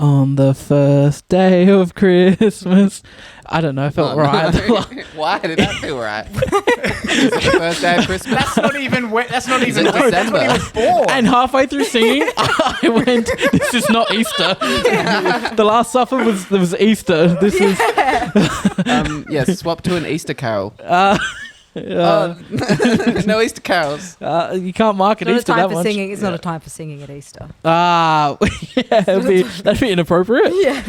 On the first day of Christmas. I don't know. I felt right. Why did that feel right? It's the first day of Christmas. That's not even when. That's not even when. December. That's when he was born. And halfway through singing, I went, "This is not Easter." The Last Supper was Easter. This is. Yes, swap to an Easter carol. No Easter carols. You can't market It's Easter not a time that for much. singing. It's not a time for singing at Easter. Yeah, that'd be inappropriate. Yeah.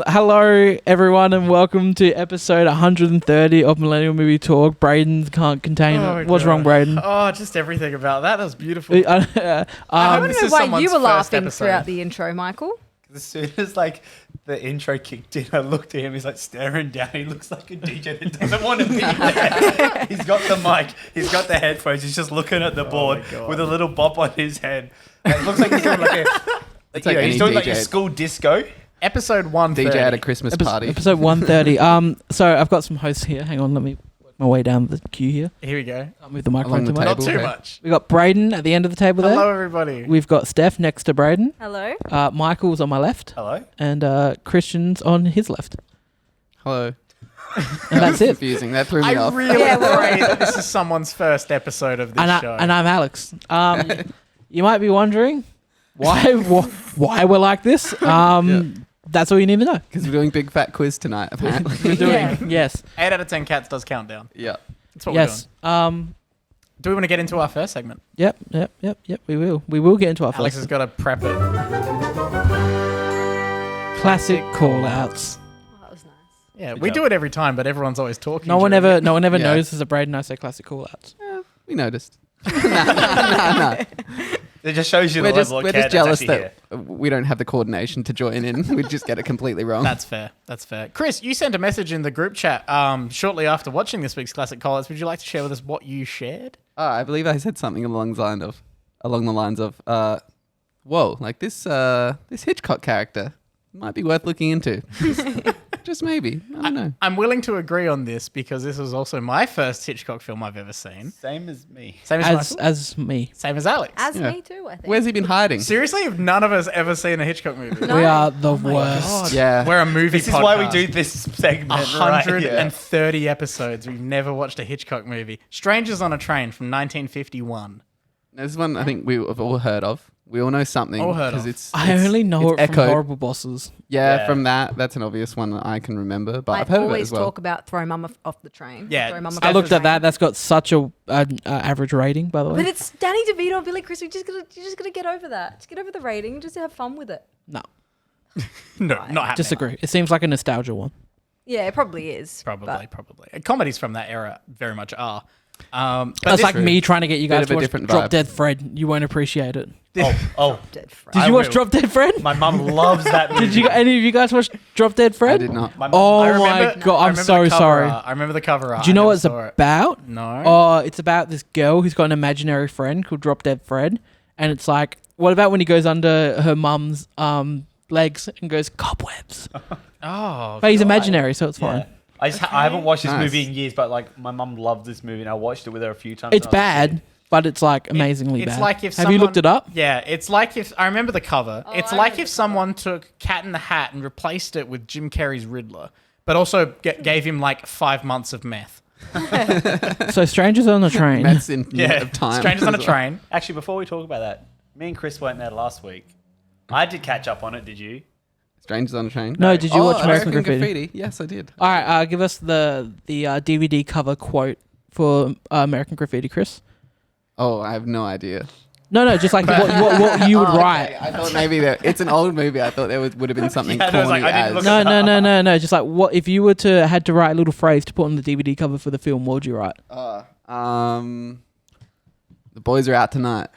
Hello, everyone, and welcome to episode 130 of Millennial Movie Talk. Braden's can't contain it. What's wrong, Braden? Oh, just everything about that. That was beautiful. I This don't is know why someone's you were first laughing episode. throughout the intro, Michael. As soon as the intro kicked in, I looked at him. He's staring down. He looks like a DJ that doesn't want to be there. He's got the mic. He's got the headphones. He's just looking at the board with a little bop on his head. It looks like he's doing he's doing a school disco. Episode 130. DJ at a Christmas party. Episode 130. So I've got some hosts here. Hang on, let me work my way down the queue here. Here we go. I'll move the microphone Along to the my. Not too okay. much. We got Braden at the end of the table there. Hello, everybody. We've got Steph next to Braden. Hello. Michael's on my left. Hello. And Christian's on his left. Hello. And that's it. Confusing. That threw me I off. really pray that this is someone's first episode of this show. And I'm Alex. You might be wondering why we're like this. That's all you need to know. Because we're doing big fat quiz tonight, apparently. We're doing yes. 8 out of 10 cats does countdown. Yeah. That's what Yes. we're doing. Do we want to get into our first segment? Yep. We will. We will get into our Alex first. has got to prep it. Classic call-outs. Oh, that was nice. Yeah, Good we job. do it every time, but everyone's always talking. No one during ever it. Yeah. knows there's a Braden I say classic call-outs. We noticed. No. It just shows you the We're just, level we're of care just jealous that's actually that we don't have the coordination to join in. We just get it completely wrong. That's fair. That's fair. Chris, you sent a message in the group chat shortly after watching this week's Classic Call-outs. Would you like to share with us what you shared? I believe I said something along the lines of, whoa, like this Hitchcock character might be worth looking into. Just maybe. I don't know. I'm willing to agree on this because this was also my first Hitchcock film I've ever seen. Same as me. Same as Michael? As me. Same as Alex. As Yeah. me too, I think. Where's he been hiding? Seriously, have none of us ever seen a Hitchcock movie? No. We are the worst. God. Yeah. We're a movie This is podcast. why we do this segment. 130 episodes. We've never watched a Hitchcock movie. Strangers on a Train from 1951. There's one I think we've all heard of. We all know something. All heard 'cause of. It's, I it's- only know it's it from echoed. Horrible Bosses. Yeah, Yeah. from that. That's an obvious one that I can remember, but I've I heard of it always as well. talk about Throw Mum Off the Train. Yeah, Throw Mum Steph Off I looked the at that. Train. That's got such a average rating, by the way. But it's Danny DeVito and Billy Crystal. You're just gonna get over that. Just get over the rating. Just have fun with it. No, No, not happening. disagree. It seems like a nostalgia one. Yeah, it probably is. Probably. Comedies from that era very much are. But That's this- like me trying to get you Bit guys of to a watch different Drop vibe. Dead Fred. You won't appreciate it. Oh, Dead friend. Did I you watch will. Drop Dead Fred? my mum loves that movie. Did you? Any of you guys watch Drop Dead Fred? I did not. My mum- Oh I my remember- god! I I'm remember so the cover sorry. art. I remember the cover art. Do you know I what never it's saw it. about? No. Oh, it's about this girl who's got an imaginary friend called Drop Dead Fred, and it's like, what about when he goes under her mum's legs and goes cobwebs? Oh, But he's God. imaginary, so it's fine. Yeah. I haven't watched this Nice. movie in years, but my mum loved this movie, and I watched it with her a few times. It's when I was a kid. bad, but it's like amazingly It's bad. like if Have you looked it up? Yeah, it's like if I remember the cover. Oh, It's I like remember if the someone took Cat in the Hat and replaced it with Jim Carrey's Riddler, but also gave him like 5 months of meth. So Strangers on the Train. That's in Yeah. of time. Strangers on a as well. Train. Actually, before we talk about that, me and Chris weren't there last week. I did catch up on it. Did you? Strangers on a Train. No, did you watch American Graffiti? Yes, I did. All right, give us the DVD cover quote for American Graffiti, Chris. Oh, I have no idea. No, just like what you would Oh, okay. write. I thought maybe it's an old movie. I thought there would have been something Yeah, I was corny like, I didn't as. look No. Just like what if you were to had to write a little phrase to put on the DVD cover for the film? What would you write? The boys are out tonight.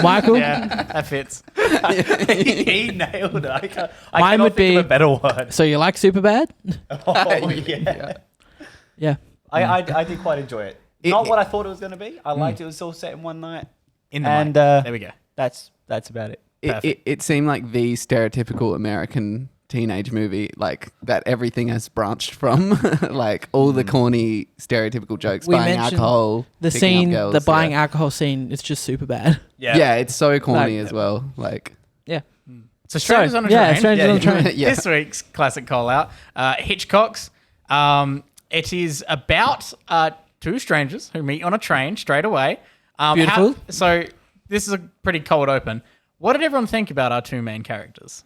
Michael? Yeah, that fits. He nailed it. I Mine cannot would think be- of a better word. So you like Superbad? Oh yeah. Yeah. I did quite enjoy it. Not what I thought it was going to be. I liked it. It was all set in one night. In the And mic. There we go. that's about it. It seemed like the stereotypical American teenage movie, like that everything has branched from, like all the corny stereotypical jokes, We buying mentioned alcohol, The picking up scene, girls, the buying yeah. alcohol scene, is just super bad. Yeah, it's so corny Like- as well. Like, Yeah. So Strangers on a yeah, Train. Strangers on a Train. Yeah. This week's classic call out, Hitchcock's. It is about two strangers who meet on a train straight away. Beautiful. So this is a pretty cold open. What did everyone think about our two main characters?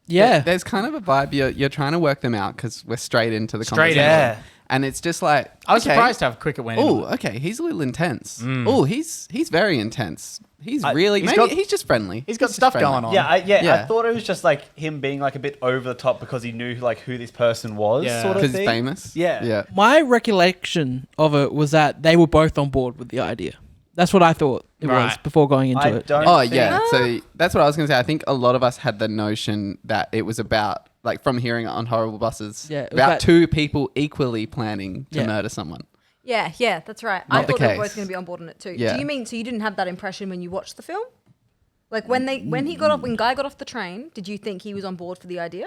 Yeah. There's kind of a vibe. You're trying to work them out because we're straight into the Straight conversation. Yeah. And it's just like, I was okay. surprised how quick it went. into Oh, it. okay. He's a little intense. Oh, he's very intense. He's really he's maybe got- he's just friendly. He's got just stuff friendly. going on. Yeah, I Yeah. thought it was just like him being like a bit over the top because he knew like who this person was, Yeah. sort of Because thing. he's famous. Yeah. Yeah. My recollection of it was that they were both on board with the idea. That's what I thought it was Right. before going into I it. don't. Oh, think- yeah. So that's what I was going to say. I think a lot of us had the notion that it was about, like, from hearing it on Horrible Buses, Yeah, it was about that- two people equally planning to Yeah. murder someone. Yeah, that's right. Not I the thought they were case. both going to be on board on it too. Yeah. Do you mean so you didn't have that impression when you watched the film? Like when Guy got off the train, did you think he was on board for the idea?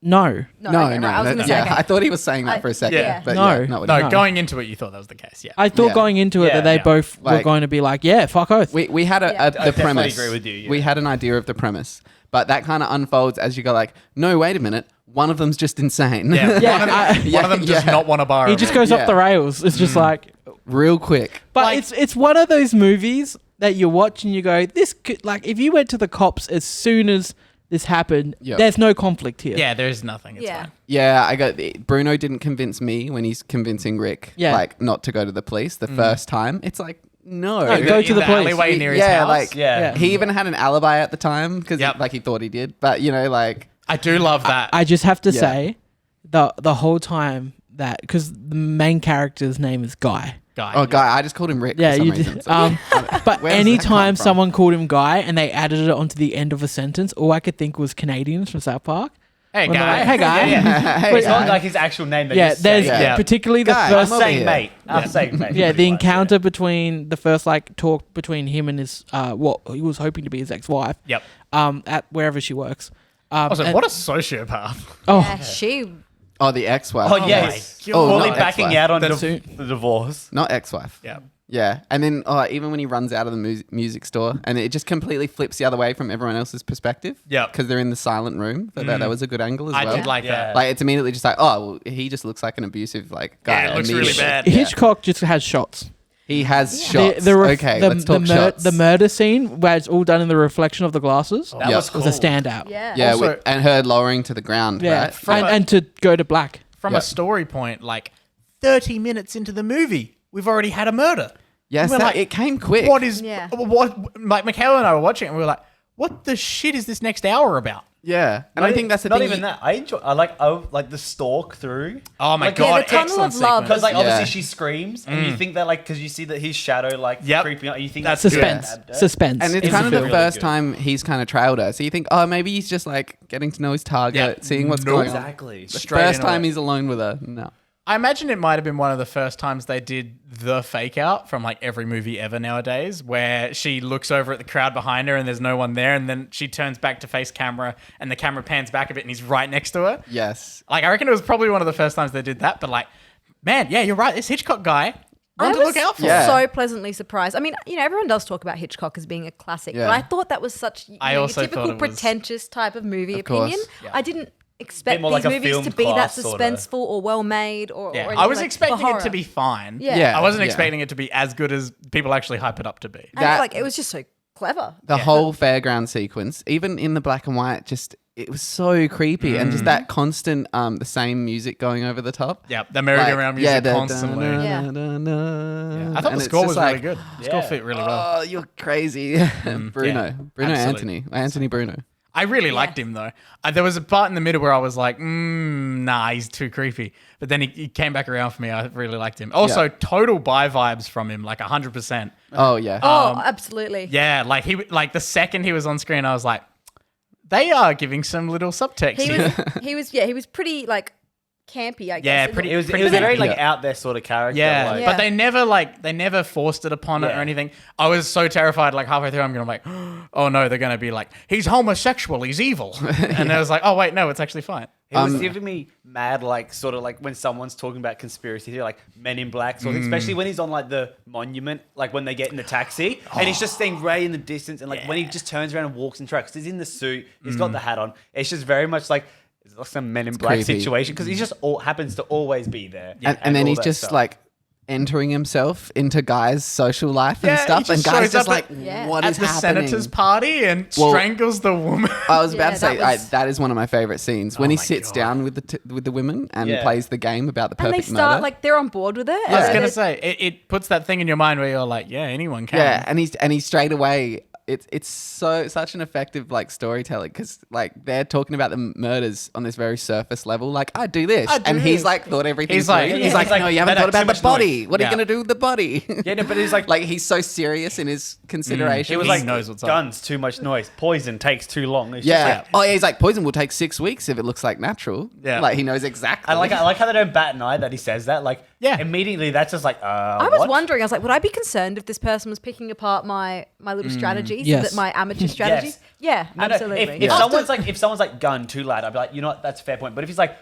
No. No, okay, right. I was going to say, yeah, okay. I thought he was saying that for a second. yeah. But No. yeah, not what No, he- No. going into it, you thought that was the case. Yeah. I thought Yeah. going into it Yeah, that they yeah. both were Like- going to be like, yeah, fuck oath. We had Yeah. I the definitely premise. agree with you, yeah. We had an idea of the premise, but that kind of unfolds as you go like, no, wait a minute, one of them's just insane. Yeah. Yeah, One of them does yeah. not want to borrow. he just room. goes Yeah. off the rails. It's just like, Real quick. but Like- it's one of those movies that you watch and you go, this could, like, if you went to the cops as soon as this happened, Yep. there's no conflict here. Yeah, there's nothing. It's Yeah. fine. Yeah, Bruno didn't convince me when he's convincing Rick, Yeah. like, not to go to the police the first time. It's like, no. No, In go the- to in the police. alleyway near his Yeah, house. like- Yeah. He even had an alibi at the time because Yep. he thought he did. But, you know, like, I do love that. I just have to Yeah. say, the whole time that, because the main character's name is Guy. Guy. oh, Guy, I just called him Rick Yeah, for some you reason. did. So- But Where does that anytime come from? someone called him Guy and they added it onto the end of a sentence, all I could think was Canadians from South Park. Hey, When they're guy. like, hey, Guy. Hey, It's not Guy. like his actual name. They Yeah, just there's say, Yeah. particularly the Guy, first. I'm over saying here. mate. I'm saying mate. Yeah, the pretty much, encounter between the first talk between him and his what he was hoping to be his ex-wife. Yep. At wherever she works. Also, And- what a sociopath. Oh, Yeah, she. Oh, the ex-wife. Oh, yes. my God. Fully not backing ex-wife. out on That's the divorce. Not ex-wife. Yeah. Yeah, and then even when he runs out of the music store, and it just completely flips the other way from everyone else's perspective. Yeah. because they're in the silent room. That was a good angle as I well. did like Yeah. that. Like it's immediately just like, oh, well, he just looks like an abusive guy. Yeah, it looks really immediately. bad. Yeah. Hitchcock just has shots. He has shots. ref- Okay, let's talk shots. The murder scene where it's all done in the reflection of the glasses That Yeah. was cool. was a standout. Yeah. yeah, Also- and her lowering to the ground. Yeah, right? and to go to black. From Yeah. a story point, like 30 minutes into the movie, we've already had a murder. Yes, We're like, it came quick. What is Yeah. what? Like Michaela and I were watching it, and we were like, "What the shit is this next hour about?" Yeah, and I think that's the not thing. even that. I like the stalk through. Oh my Like, god! yeah, the tunnel excellent of love. sequence. Because like obviously Yeah. she screams, and you think that like because you see that his shadow like Yep. creeping up, you think That's that's Suspense. stabbed her. Suspense. And it's It's kind of the really first good. time he's kind of trailed her. So you think, oh, maybe he's just like getting to know his target, Yeah. seeing what's Nope. going on. Exactly. The Straight first into time it. he's alone with her. No. I imagine it might have been one of the first times they did the fake out from like every movie ever nowadays, where she looks over at the crowd behind her and there's no one there, and then she turns back to face camera and the camera pans back a bit and he's right next to her. Yes. Like I reckon it was probably one of the first times they did that. But like, man, yeah, you're right. This Hitchcock guy, I one to was look out for. Yeah. so pleasantly surprised. I mean, everyone does talk about Hitchcock as being a classic, Yeah. but I thought that was such I your also typical thought it was- pretentious type of movie Of course. opinion. Yeah. I didn't expect more these like a movies film to be that class, sorta. suspenseful or well made or Yeah, anything I was like, expecting for it horror. to be fine. Yeah. Yeah. I wasn't Yeah. expecting it to be as good as people actually hype it up to be. And That- like it was just so clever. The Yeah. whole fairground sequence, even in the black and white, just it was so creepy, and just that constant, the same music going over the top. Yeah, the merry-go-round Like, music the constantly. Yeah. da-na-na-na. I thought And the it's score just was like, really good. The score fit really well. Oh, you're crazy, Bruno, yeah, Bruno absolutely. Anthony Bruno. I really liked him though. There was a part in the middle where I was like, nah, he's too creepy. But then he came back around for me. I really liked him. Also, Yeah. total buy vibes from him, like 100%. Oh yeah, Oh, absolutely. Yeah, like the second he was on screen, I was like, they are giving some little subtext. He here. he was pretty like campy, I guess. Yeah, in pretty- the- It was Pretty a very like Yeah. out there sort of character. Yeah, like, but they never forced it upon it Yeah. or anything. I was so terrified, like halfway through, I'm gonna oh no, they're gonna be like, he's homosexual, he's evil, and I was like, oh wait, no, it's actually fine. It was giving me mad, like, sort of like when someone's talking about conspiracy theory, like Men in Black, sort of thing, especially when he's on like the monument, like when they get in the taxi and he's just staying way in the distance. And like when he just turns around and walks in tracks, he's in the suit, he's got the hat on. It's just very much like, it's like some Men in Black creepy. situation because he just happens to always be there. And then all he's that just stuff. like entering himself into guys' social life and Yeah, stuff. he And just guys shows just up like, Yeah. what at is the happening? senator's party and Well- strangles the woman. I was about Yeah, to say that was- that is one of my favorite scenes when he my sits God. down with the women and Yeah. plays the game about the And perfect they start murder. like they're on board with it. I was Yeah. gonna say it puts that thing in your mind where you're like, yeah, anyone can. Yeah, and he's straight away. It's such an effective like storytelling because like they're talking about the murders on this very surface level. Like I do this, I do and he's this. like thought everything. He's like- through. Yeah, he's like, he's like, no, you haven't "That thought had about too the much body. noise." What are Yeah. you gonna do with the body? Yeah, no, but he's like, like he's so serious in his consideration. he was He like, knows what's up. guns, too much noise. Poison takes too long. It's just yeah. like- Oh, yeah. He's like, poison will take 6 weeks if it looks like natural. Yeah. Like he knows exactly. I like how they don't bat an eye that he says that. Like, Yeah. immediately that's just like, I was what? wondering. I was like, would I be concerned if this person was picking apart my little strategies, Yes. that my amateur strategies? Yeah, No, no, absolutely. If someone's like gun too loud, I'd be like, you know what, that's a fair point. But if he's like,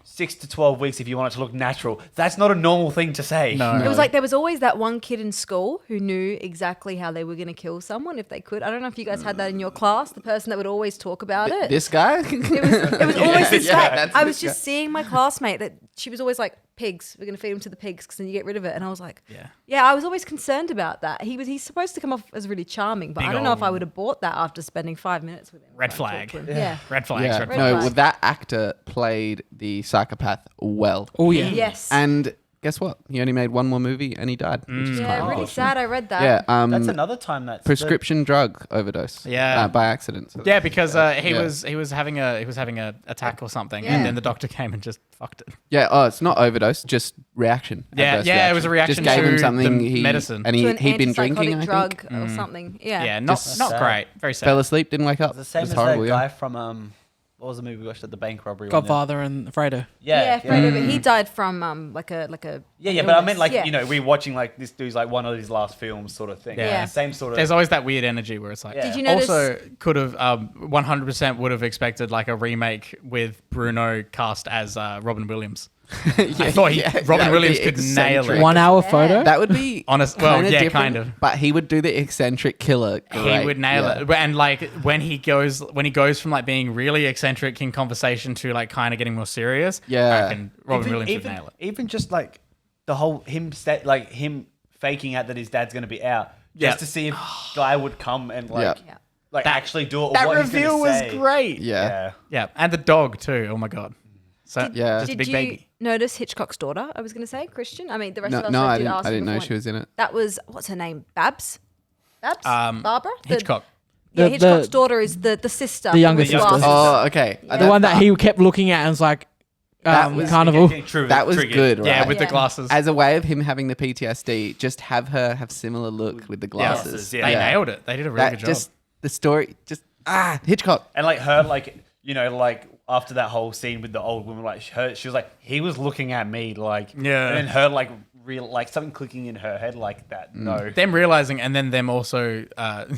6 to 12 weeks if you want it to look natural, that's not a normal thing to say. No. It was like there was always that one kid in school who knew exactly how they were going to kill someone if they could. I don't know if you guys had that in your class, the person that would always talk about it. this guy. It was always this Yeah, guy. that's I this was just guy. seeing my classmate that she was always like, pigs, we're going to feed them to the pigs because then you get rid of it. And I was like, yeah, I was always concerned about that. He's supposed to come off as really charming, but Big I don't know if I old- would have bought that after spending 5 minutes with him. Red trying to flag. talk to him. Yeah. Red flags. Yeah, Red Red no, flag. well, that actor played the psychopath well. Oh yeah. Yes. And guess what? He only made one more movie and he died. Which is yeah, quite really unfortunate. sad. I read that. Yeah, That's another time that's prescription drug overdose. Yeah. by accident. So Yeah, because he yeah. was having a attack or something, Yeah. and then the doctor came and just fucked it. Yeah. Oh, it's not overdose, just reaction. Yeah, adverse yeah, it was a reaction Just gave to him something. the he medicine. and To an he'd been antipsychotic drinking. I drug think. or something. Yeah. Yeah, not sad. great. Very sad. Fell asleep, didn't wake up. the same It was as horrible. that Yeah. guy from what was the movie we watched at the bank robbery? one day? Godfather and Fredo. Yeah, Yeah, Fredo, but he died from like a yeah, but I meant illness. like Yeah. we're watching like this dude's like one of his last films sort of thing. Yeah. Same sort of. There's always that weird energy where it's like. Yeah. Did you notice? Also, could have 100% would have expected like a remake with Bruno cast as Robin Williams. I thought Robin that would Williams be could nail eccentric. it. 1 hour Yeah. photo. That would be Honest- well, kinda yeah, different, kind of. But he would do the eccentric killer. Great. He would nail Yeah. it, and like when he goes from like being really eccentric in conversation to like kind of getting more serious. Yeah. I reckon Robin Williams even, would nail it. Even just like the whole him faking out that his dad's going to be out Yeah. just to see if guy would come and like Yeah. Yeah. like That- actually do it. Or That what he's gonna reveal was say. great. Yeah. Yeah, and the dog too. Oh my god. So Yeah. just a Did big you baby. notice Hitchcock's daughter? I was going to say Christian. I mean, the rest No, of us no, I did didn't. ask I didn't know before. she was in it. That was what's her name? Babs. Barbara. Hitchcock. Yeah, The- Hitchcock's the- daughter is the sister. the younger with sister. glasses. Oh, okay. The one that he kept looking at and was like, That was- Carnival. True, That was triggered. good, right? Yeah, with the Yeah. glasses. As a way of him having the PTSD, just have her have similar look with the glasses. Glasses, yeah. They nailed it. They did a really That good job. just the story, just Hitchcock. And like her, like like after that whole scene with the old woman, like she was like he was looking at me, like Yeah. and then her like real like something clicking in her head like that. No, them realizing and then them also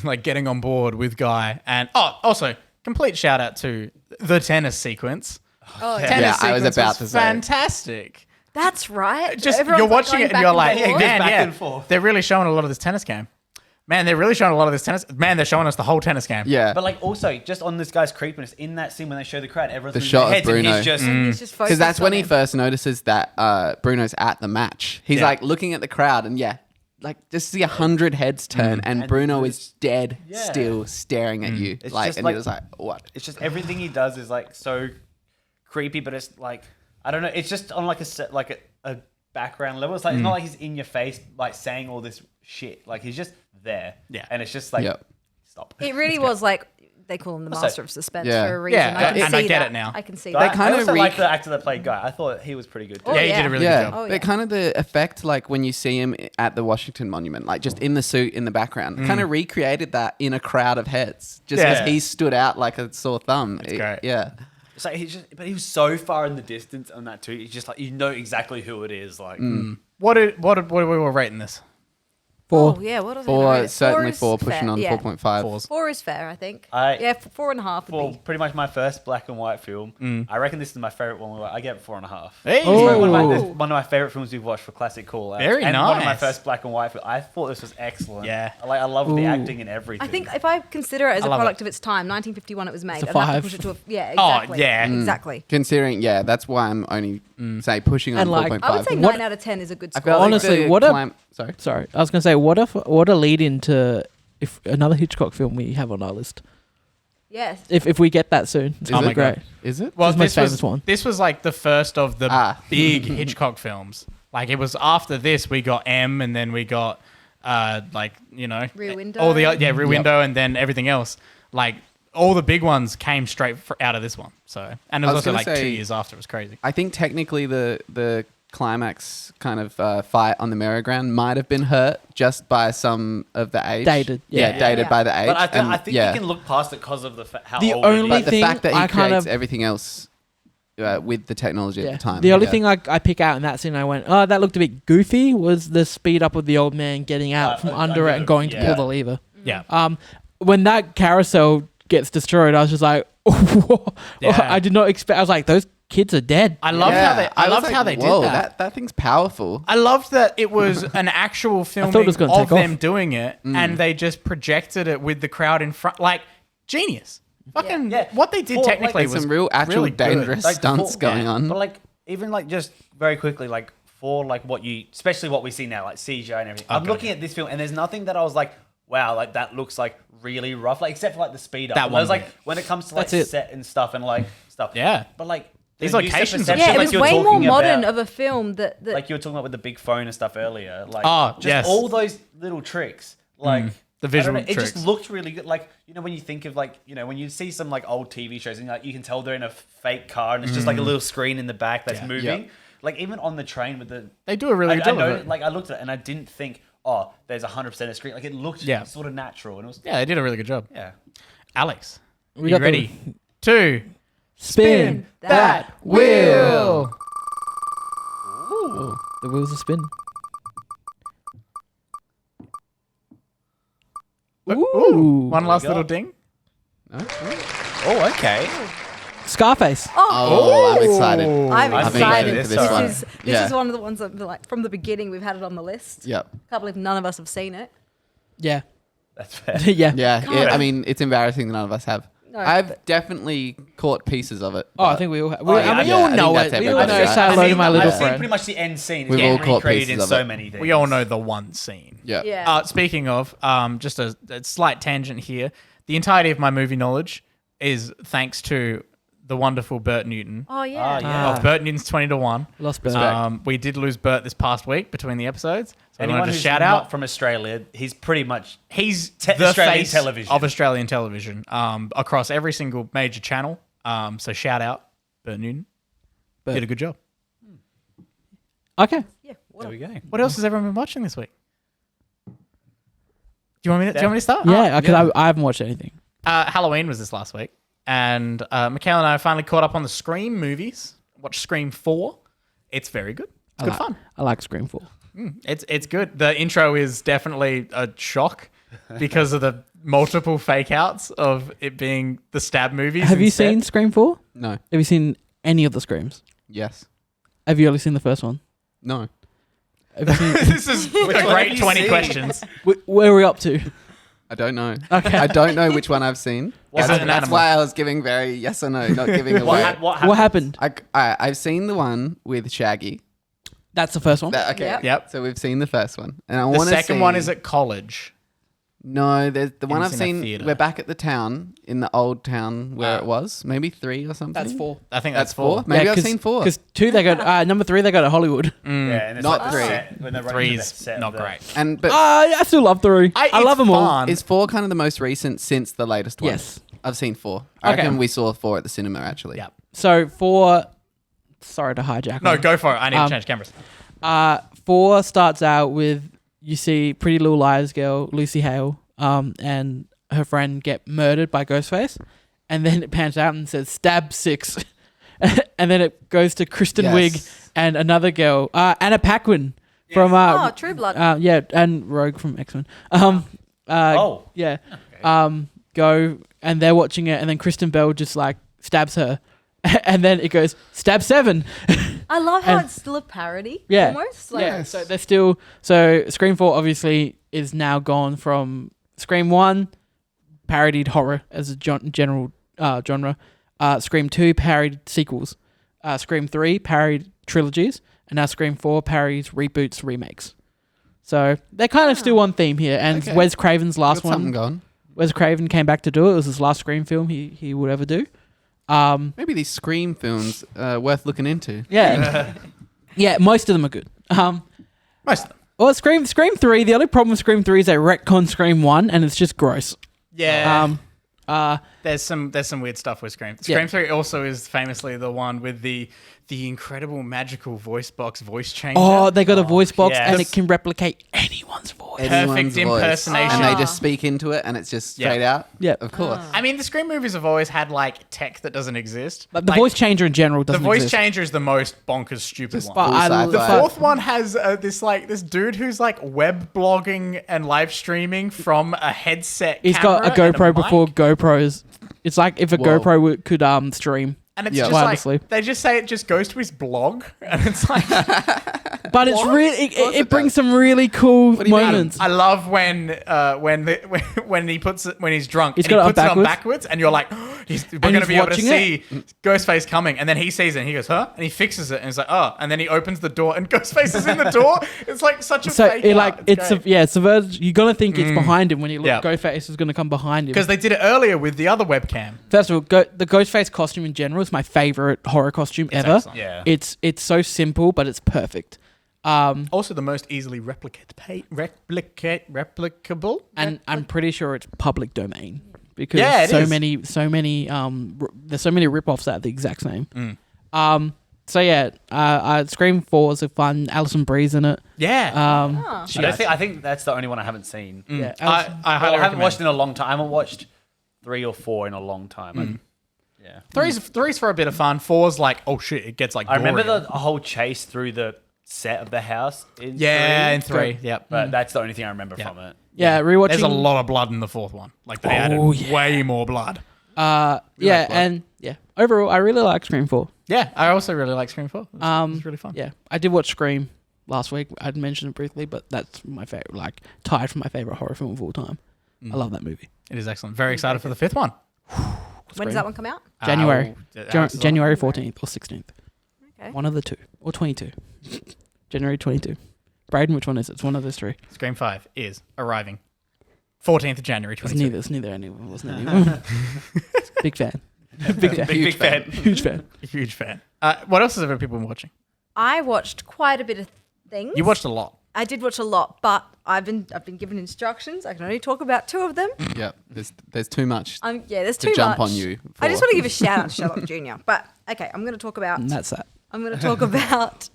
like getting on board with Guy. And also complete shout out to the tennis sequence. Oh, Tennis yeah. Yeah, I was sequence about to say. fantastic. That's right. Just Everyone's, you're like, watching going it and back you're like, forth. man, back yeah, and forth. they're really showing a lot of this tennis game. Man, they're really showing a lot of this tennis. Man, they're showing us the whole tennis game. Yeah, but like also just on this guy's creepiness in that scene when they show the crowd, everyone's The moving shot their of heads and Bruno. he's just He's just because that's focused when on he him. first notices that Bruno's at the match. He's Yeah. like looking at the crowd, and like just see 100 heads turn, and And Bruno it's- is dead, Yeah. still staring at you. It's Like, just and like- he was like, "What?" it's just everything he does is like so creepy, but it's like I don't know. It's just on like a background level. It's like it's not like he's in your face like saying all this shit. Like he's just there. Yeah. and it's just like Yep. stop. It really was like they call him the Also- master of suspense Yeah. for a reason. Yeah, I can and see I get that. it now. I can see I, that. kinda I also like reek- the actor that played Guy. I thought he was pretty good. Too. Oh, Yeah, he yeah. did a really Yeah, good job. Oh, yeah. but kind of the effect, like when you see him at the Washington Monument, like just in the suit in the background, kind of recreated that in a crowd of heads, just because Yeah. he stood out like a sore thumb. great. Yeah, It's like but he was so far in the distance on that too. He's just like you know exactly who it is. Like What are we rating this? 4. Oh yeah, what was Four, certainly is 4, pushing fair, on yeah. 4.5. 4s. 4 is fair, I think. I- Yeah, 4.5 would For be. pretty much my first black and white film, Mm. I reckon this is my favorite one. I get 4.5. Hey. It's one of Oh. one of my favorite films we've watched for classic call outs. Very and one of my nice. first black and white films. I thought this was excellent. Yeah. I love the Ooh. acting and everything. I think if I consider it as I a love product it. of its time, 1951 it was made. It's a I'd have to 5. push it to a yeah, Oh, exactly. yeah. Exactly. Considering, yeah, that's why I'm only say pushing on And, like, 4.5. I would say What- 9 out of 10 is a good I score. felt Honestly, the what a- sorry. Sorry, I was gonna say what a lead into if another Hitchcock film we have on our list. Yes. If we get that soon, it's Is gonna it be great. Is it? Well, This is my this was famous one. This was like the first of the big Hitchcock films. Like it was after this we got M, and then we got like Rear Window. all the Rear Window, and then everything else. Like all the big ones came straight out of this one. So and it I was was also gonna like 2 say- years after. It was crazy. I think technically the climax kind of fight on the merry-go-round might have been hurt just by some of the age. Dated, yeah. dated Yeah. by the age. But I and, think yeah. you can look past it because of how The old only it But is. the thing fact that he I kind creates of- everything else with the technology at the time. The only yeah. thing I pick out in that scene, I went, oh, that looked a bit goofy, was the speed up of the old man getting out from under it and going to yeah. pull the lever. Yeah. When that carousel gets destroyed, I was just like, oh, Yeah. I did not expect. I was like, those kids are dead. I loved how they. I was loved like, how they whoa, did that. That thing's powerful. I loved that it was an actual filming thought it was gonna of take them off. doing it, and they just projected it with the crowd in front. Like genius. Fucking Yeah. what they did For, like, technically There's was some real actual really good. dangerous Like, stunts for- going on. But like even like just very quickly, like for like especially what we see now, like CGI and everything. I'm Okay. looking at this film and there's nothing that I was like, wow, like that looks like really rough, like except for like the speed up. That And one I was like, bit. when it comes to like That's it. set and stuff and like stuff. Yeah. But like These the use of locations are- perception, Yeah, it like was you were way more talking modern about- of a film that like you were talking about with the big phone and stuff earlier. Like just yes. all those little tricks. Like The I don't visual know, it tricks. just looked really good. Like, when you think of like, when you see some like old TV shows and like you can tell they're in a fake car and it's just like a little screen in the back that's Yeah. moving. Yep. Like even on the train with the They do a really good job of it. like I looked at it and I didn't think, oh, there's 100% of screen. Like it looked sort of natural and it was Yeah, they did a really good job. yeah. Alex, We you got ready? 2. Spin that wheel. Ooh, the wheels are spinning. Ooh, One last go. little ding. Oh, okay. Scarface. Oh, I'm excited. I'm I'm excited. excited for This this one. is Yeah. is one of the ones that like from the beginning we've had it on the list. Yep. Can't believe none of us have seen it. Yeah, That's fair. yeah. Yeah. God. I mean, it's embarrassing that none of us have. No, I've definitely caught pieces of it. Oh, I but think we all. yeah, we yeah, all I think know that's it. We all everybody, know right? "Say hello to my little I've seen friend." pretty much the end scene. It's We've all getting caught recreated pieces in of so it. many things. We all know the one scene. yeah. Yeah. Speaking of, just a slight tangent here. The entirety of my movie knowledge is thanks to the wonderful Bert Newton. Oh yeah. yeah. Of Bert Newton's 20-1. Lost Bert. We did lose Bert this past week between the episodes. So I Anyone wanted to who's shout not out. from Australia, he's pretty much He's Te- the Australian face television. of Australian television across every single major channel. So shout out Bert Newton. Bert. Did a good job. Okay. Yeah. there we go. What else has everyone been watching this week? Do you want me to start? Yeah, because I haven't watched anything. Halloween was this last week, and Michaela and I finally caught up on the Scream movies. Watched Scream 4. It's very good. It's good fun. I like Scream 4. It's good. The intro is definitely a shock because of the multiple fake outs of it being the stab movies. Have you instead. seen Scream 4? No. Have you seen any of the Screams? Yes. Have you only seen the first one? No. Have you seen, This is a one have great you 20 seen? questions. where are we up to? I don't know. Okay. I don't know which one I've seen. Is it an That's animal? why I was giving very yes or no, not giving away. What happened? I've seen the one with Shaggy. That's the first one. Okay. Yep. Yep. So we've seen the first one, and I The want to see. second one is at college. No, there's the one I've it's in a seen. theatre. We're back at the town in the old town where it was. Maybe 3 or something. That's 4. I think That's that's 4. 4. Maybe I've seen 4. Because 2 they got number 3 they got at Hollywood. Yeah, and it's Not like the three. set, when they're running to the 3's set not of the- great. And but I still love 3. I love them all. is 4 kind of the most recent since the latest one? Yes. I've seen 4. I Okay. reckon we saw 4 at the cinema actually. Yep. So 4. Sorry to hijack. No, on. go for it. I need to change cameras. 4 starts out with you see Pretty Little Liars girl Lucy Hale, and her friend get murdered by Ghostface, and then it pans out and says stab 6, and then it goes to Kristen Yes. Wiig and another girl, Anna Paquin, from True Blood. yeah, and Rogue from X-Men. Yeah. Go and they're watching it, and then Kristen Bell just like stabs her, and then it goes stab 7. I love how and- it's still a parody. Yeah. Almost. Like, Yeah, so they're still Scream 4 obviously is now gone from Scream 1 parodied horror as a general genre. Scream 2 parodied sequels. Scream 3 parodied trilogies, and now Scream 4 parodies reboots, remakes. So they're kind of still on theme here. And Okay. Wes Craven's last Got something one. going. Wes Craven came back to do it. It was his last Scream film he would ever do. Maybe these Scream films worth looking into. Yeah. Yeah, most of them are good. Most of them. Well, Scream 3, the only problem with Scream 3 is they retcon Scream 1 and it's just gross. Yeah. There's some weird stuff with Scream. Scream 3 also is famously the one with the incredible magical voice changer. Oh, they got a voice box yes. and it can replicate anyone's voice. Anyone's Perfect voice. impersonation. And they just speak into it and it's just straight out. Yeah. Of course. I mean, the Scream movies have always had like tech that doesn't exist. But the voice changer in general The doesn't voice exist. changer is the most bonkers, stupid one. But I Full The sci-fi. fourth one has this dude who's like web blogging and live streaming from a headset. He's got a camera and GoPro mic. before GoPros. It's like if a Whoa. GoPro could stream. And it's Yeah. just Wirelessly. like they just say it just goes to his blog, and it's like But it's What? really Of course it it brings does. some really cool What do you mean? moments. I love when he puts it when he's drunk He's and he got it puts it on backwards. backwards, and you're like, we're going to he's be able to watching see Ghostface coming, and then he sees it, and he goes, huh? And he fixes it, and he's like, oh, and then he opens the door, and Ghostface is in the door. It's like such a So fake it like out. it's great. subverted. You're gonna think it's behind him when you look. Yeah. Ghostface is gonna come behind him. Because they did it earlier with the other webcam. First of all, the Ghostface costume in general is my favorite horror costume ever. excellent. Yeah. It's so simple, but it's perfect. Also, the most easily replicable. And I'm pretty sure it's public domain because Yeah, it so is. many there's so many rip-offs that are the exact same. So yeah, Scream 4 is a fun. Alison Brie's in it. Yeah. I think that's the only one I haven't seen. Yeah, I Alison- highly Well, I haven't recommend. watched it in a long time. I haven't watched 3 or 4 in a long time. Yeah. Three's for a bit of fun. 4's like, oh shit, it gets like. I remember gory. the whole chase through the set of the house in 3. in 3. Yep. But that's the only thing I remember from it. yeah, rewatching. There's a lot of blood in the 4th one. Like they added way more blood. Overall, I really like Scream 4. Yeah, I also really like Scream 4. It's really fun. Yeah, I did watch Scream last week. I'd mentioned it briefly, but that's my favorite. Like tied for my favorite horror film of all time. I love that movie. It is excellent. Very excited for the 5th one. When does that one come out? January. Jan- January 14th or 16th. Okay. One of the two. Or 22. January 22. Braden, which one is it? It's one of those three. Scream 5 is arriving 14th of January It's 22. neither anyone. Wasn't anyone. Big fan. Big fan. Big fan. Huge fan. Huge fan. What else have people been watching? I watched quite a bit of things. You watched a lot. I did watch a lot, but I've been given instructions. I can only talk about 2 of them. Yeah, there's too much There's to too jump much. on you. I just for. want to give a shout out to Sherlock Jr. But okay, I'm going to talk about. And that's that. I'm going to talk about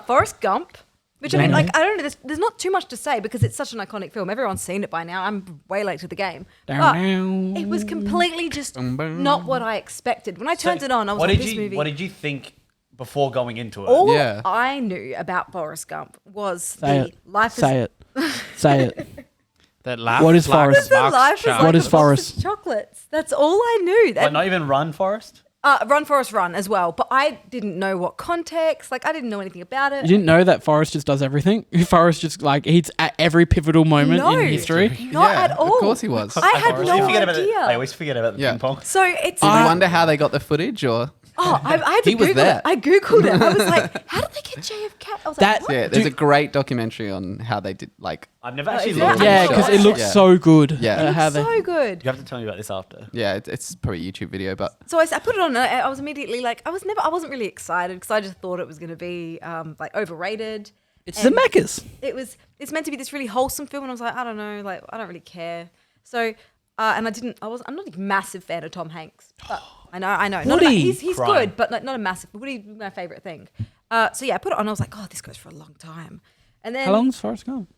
Forrest Gump, which I mean, like I don't know. There's not too much to say because it's such an iconic film. Everyone's seen it by now. I'm way late to the game, but it was completely just not what I expected. When I turned it on, I was like, this movie. What did you think before going into it? All Yeah. I knew about Forrest Gump was Say the it. life Say it. Say it. That laugh. What is Forrest? The life is like What is a box of Forrest? chocolates. That's all I knew. Like, not even Run, Forrest? Run, Forrest, Run as well. But I didn't know what context. Like, I didn't know anything about it. You didn't know that Forrest just does everything? Forrest just like he's at every pivotal moment No. in history. Not Yeah, at all. Of course he was. I had no idea. I always forget about the Yeah. ping pong. So it's. Did you wonder how they got the footage or? I had to He was Google there. it. I Googled it. I was like, how did they get JFK? I was That- like, what? Yeah, there's a great documentary on how they did I've never actually is looked that- Yeah, at because it. it looks Yeah. so good. Yeah. It how looks they- so good. You have to tell me about this after. Yeah, it's probably a YouTube video, but So I put it on. And I was immediately like, I wasn't really excited because I just thought it was going to be like overrated. It's And Zemeckis. It's meant to be this really wholesome film, and I was like, I don't know, like I don't really care. So, and I'm not a massive fan of Tom Hanks. But I know. Not Woody. he's Crime. good, but not a massive. Woody's my favorite thing. So yeah, I put it on. I was like, oh, this goes for a long time. And then How long's Forrest Gump?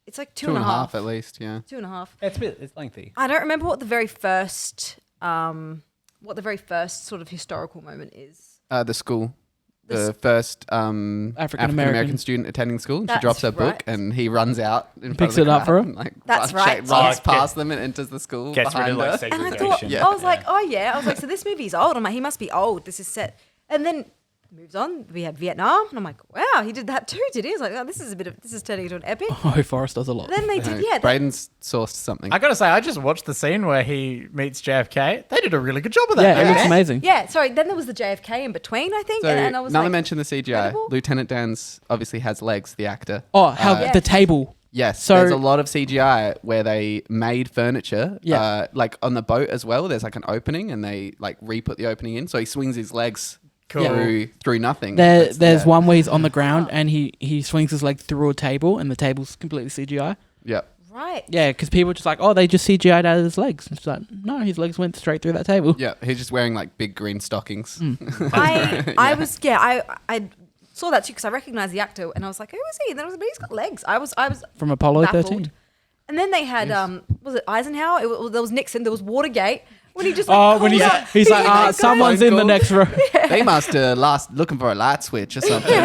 It's like two and a half at least. Yeah. 2.5. It's lengthy. I don't remember what the very first sort of historical moment is. The school the first African African-American student attending school. And she That's drops her book right. and he runs out and Picks it up for her? Like, That's right. Runs Yeah. past them and enters the school Gets rid behind of like her. segregation. And I thought, Yeah. I was like, oh yeah. I was like, so this movie's old. I'm like, he must be old. This is set. And then moves on. We had Vietnam. And I'm like, wow, he did that too, did he? I was like, oh, this is turning into an epic. Oh, Forrest does a lot. Then they did, Braden's sourced something. I gotta say, I just watched the scene where he meets JFK. They did a really good job of that. Yeah, it movie. looks amazing. Yeah, sorry. Then there was the JFK in between, I think. So and I was now like, they mentioned the CGI. incredible. Lieutenant Dan's obviously has legs, the actor. Oh, how Yeah. the table. Yes, So- there's a lot of CGI where they made furniture. Yeah. Like on the boat as well. There's like an opening, and they like re-put the opening in. So he swings his legs through nothing. There's That's- one where he's on the ground and he swings his leg through a table and the table's completely CGI. Yeah. right. Yeah, because people are just like, oh, they just CGI'd out his legs. It's like, no, his legs went straight through that table. Yeah. He's just wearing like big green stockings. I saw that too because I recognized the actor and I was like, who is he? And then I was like, but he's got legs. I was From Apollo baffled. 13. And then they had was it Eisenhower? There was Nixon. There was Watergate. When he just Oh, when calls out- he's like, goes- someone's in the Phone next row. They must looking for a light switch or something. And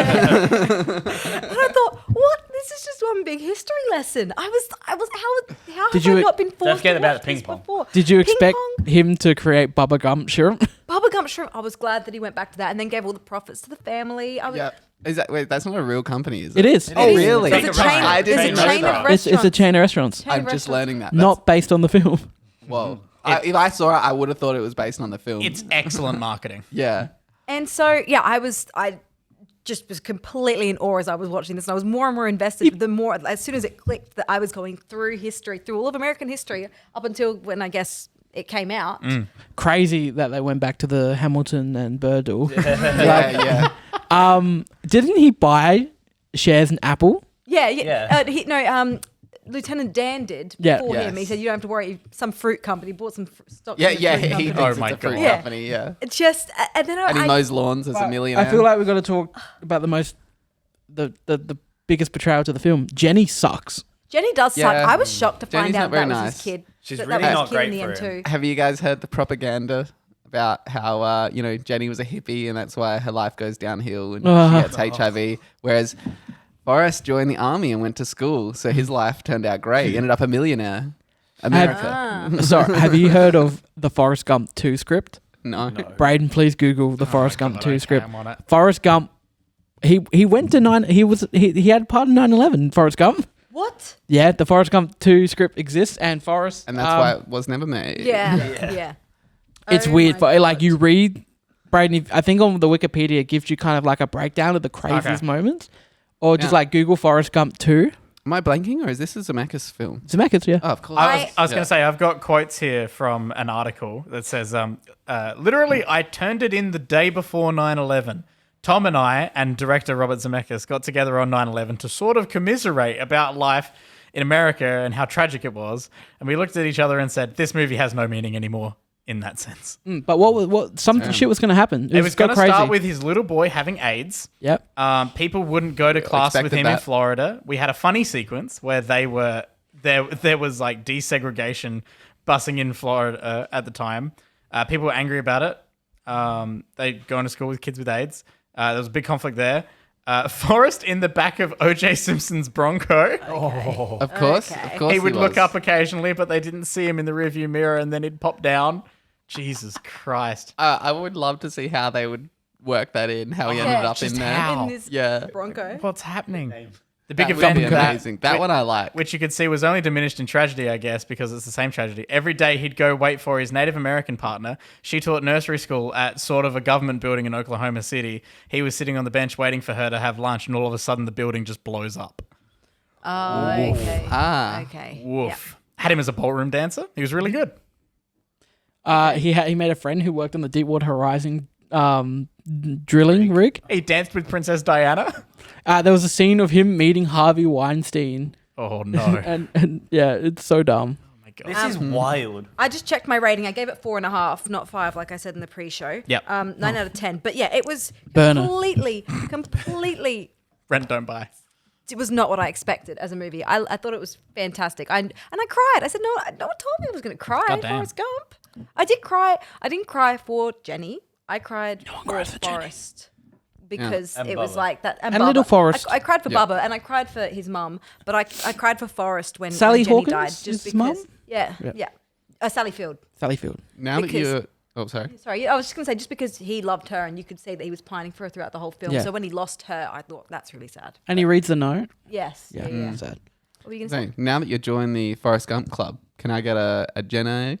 I thought, what? This is just one big history lesson. I was how Did have you- I not been forced forget to about watch the ping this pong. before? Did you Ping expect pong, him to create Bubba Gump shrimp? Bubba Gump Shrimp? I was glad that he went back to that and then gave all the profits to the family. I was, Yeah. Wait, that's not a real company, is It it? is. Oh, It is. really? There's a Take a chain, ride. I there's didn't a know chain that. of It's a restaurants. chain of restaurants. Chain of I'm just restaurants. learning that. Not based on the film. Whoa. If I saw it, I would have thought it was based on the film. It's excellent marketing. yeah. And so, yeah, I just was completely in awe as I was watching this. And I was more and more invested the more, as soon as it clicked that I was going through history, through all of American history up until when I guess it came out. Crazy that they went back to the Hamilton and Bird duel. Yeah. Didn't he buy shares in Apple? Yeah. Yeah. Lieutenant Dan did Yeah. for him. He Yes. said, you don't have to worry. Some fruit company bought some stock. Yeah, in the yeah. fruit He company. thinks my it's a fruit God. Yeah. company, yeah. It's just, and then And he I mows lawns as a millionaire. I feel like we've got to talk about the biggest betrayal to the film. Jenny sucks. Jenny does suck. Yeah. I was shocked to find Jenny's out not very that was nice. his kid. She's that really was his not kid in great the end for him. too. Have you guys heard the propaganda about how, Jenny was a hippie and that's why her life goes downhill and she gets HIV? Whereas Forrest joined the army and went to school, so his life turned out great. He ended up a millionaire. America. Sorry, have you heard of the Forrest Gump 2 script? No. Braden, please Google the Forrest Gump 2 script. I'm on it. Forrest Gump, he went to he had part of 9/11. Forrest Gump. What? Yeah, the Forrest Gump 2 script exists, and Forrest. And that's why it was never made. Yeah. It's Oh weird, my but like God. you read, Braden. I think on the Wikipedia it gives you kind of like a breakdown of the craziest Okay. moments, or just Yeah. like Google Forrest Gump 2. Am I blanking or is this a Zemeckis film? Zemeckis, yeah. Oh, of course. I was Yeah. going to say, I've got quotes here from an article that says, literally, I turned it in the day before 9/11. Tom and I and director Robert Zemeckis got together on 9/11 to sort of commiserate about life in America and how tragic it was. And we looked at each other and said, this movie has no meaning anymore in that sense. But what some shit was going to happen. It was go going to crazy. start with his little boy having AIDS. Yep. People wouldn't go to class with expected him in that. Florida. We had a funny sequence where they were there was like desegregation busing in Florida at the time. People were angry about it. They go into school with kids with AIDS. There was a big conflict there. Forrest in the back of O.J. Simpson's Bronco. Of course. Okay. Of course. He would look was. up occasionally, but they didn't see him in the rearview mirror, and then he'd pop down. Jesus Christ. I would love to see how they would work that in, how he ended up in just there. how? In this Yeah. Bronco. What's happening? The big That event would be amazing. That one I like. which you could see was only diminished in tragedy, I guess, because it's the same tragedy. Every day he'd go wait for his Native American partner. She taught nursery school at sort of a government building in Oklahoma City. He was sitting on the bench waiting for her to have lunch, and all of a sudden the building just blows up. Oh, okay. Ah. Okay. Woof. Had him as a ballroom dancer. He was really good. He made a friend who worked on the Deepwater Horizon drilling rig. He danced with Princess Diana. There was a scene of him meeting Harvey Weinstein, Oh, no. and yeah, it's so dumb. Oh, my God. This is wild. I just checked my rating. I gave it 4.5, not 5, like I said in the pre-show. Yep. 9 out of 10. But yeah, it was Burner. completely. Rent don't buy. It was not what I expected as a movie. I thought it was fantastic. I cried. I said no one told me I was going to cry. Goddamn. Forrest Gump. I did cry. I didn't cry for Jenny. I cried for cries for Jenny. Forrest because And it was Boba. like that. And Boba. little Forrest. I cried for Yeah. Bubba and I cried for his mum, but I cried for Forrest when Sally Jenny Hawkins died. is Just his because. mum? Yeah. Yeah. Yeah. Sally Field. Sally Field. Now that Because- you're... Oh, sorry. Sorry, I was just going to say, just because he loved her and you could see that he was pining for her throughout the whole film. Yeah. So when he lost her, I thought, that's really sad. And he reads the note. Yes. Yeah, Yeah. sad. What were you going to So, now that you're joined the Forrest Gump club, can I get a Jenny?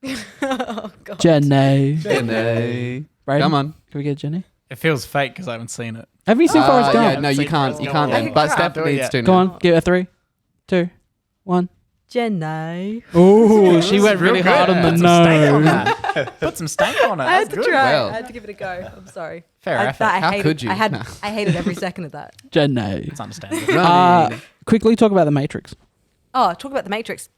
say? Oh, God. Jenny. Jenny. Brayden, Come on. Can we get Jenny? It feels fake because I haven't seen it. Have you seen Forrest Gump? Yeah, no, you Seen can't. Forrest You Gump. can't then. I But can't Steph do it needs yet. to Go now. on. Give it 3, 2, 1. Jenny. Oh, she went really real hard good. on the Put some stank on nose. that. Put some stank on it. I had That's to good. try. Well. I had to give it a go. I'm sorry. Fair effort. How hated, could you? I No. hated every second of that. Jenny. It's understandable. Running. Quickly talk about The Matrix. Oh, talk about the Matrix.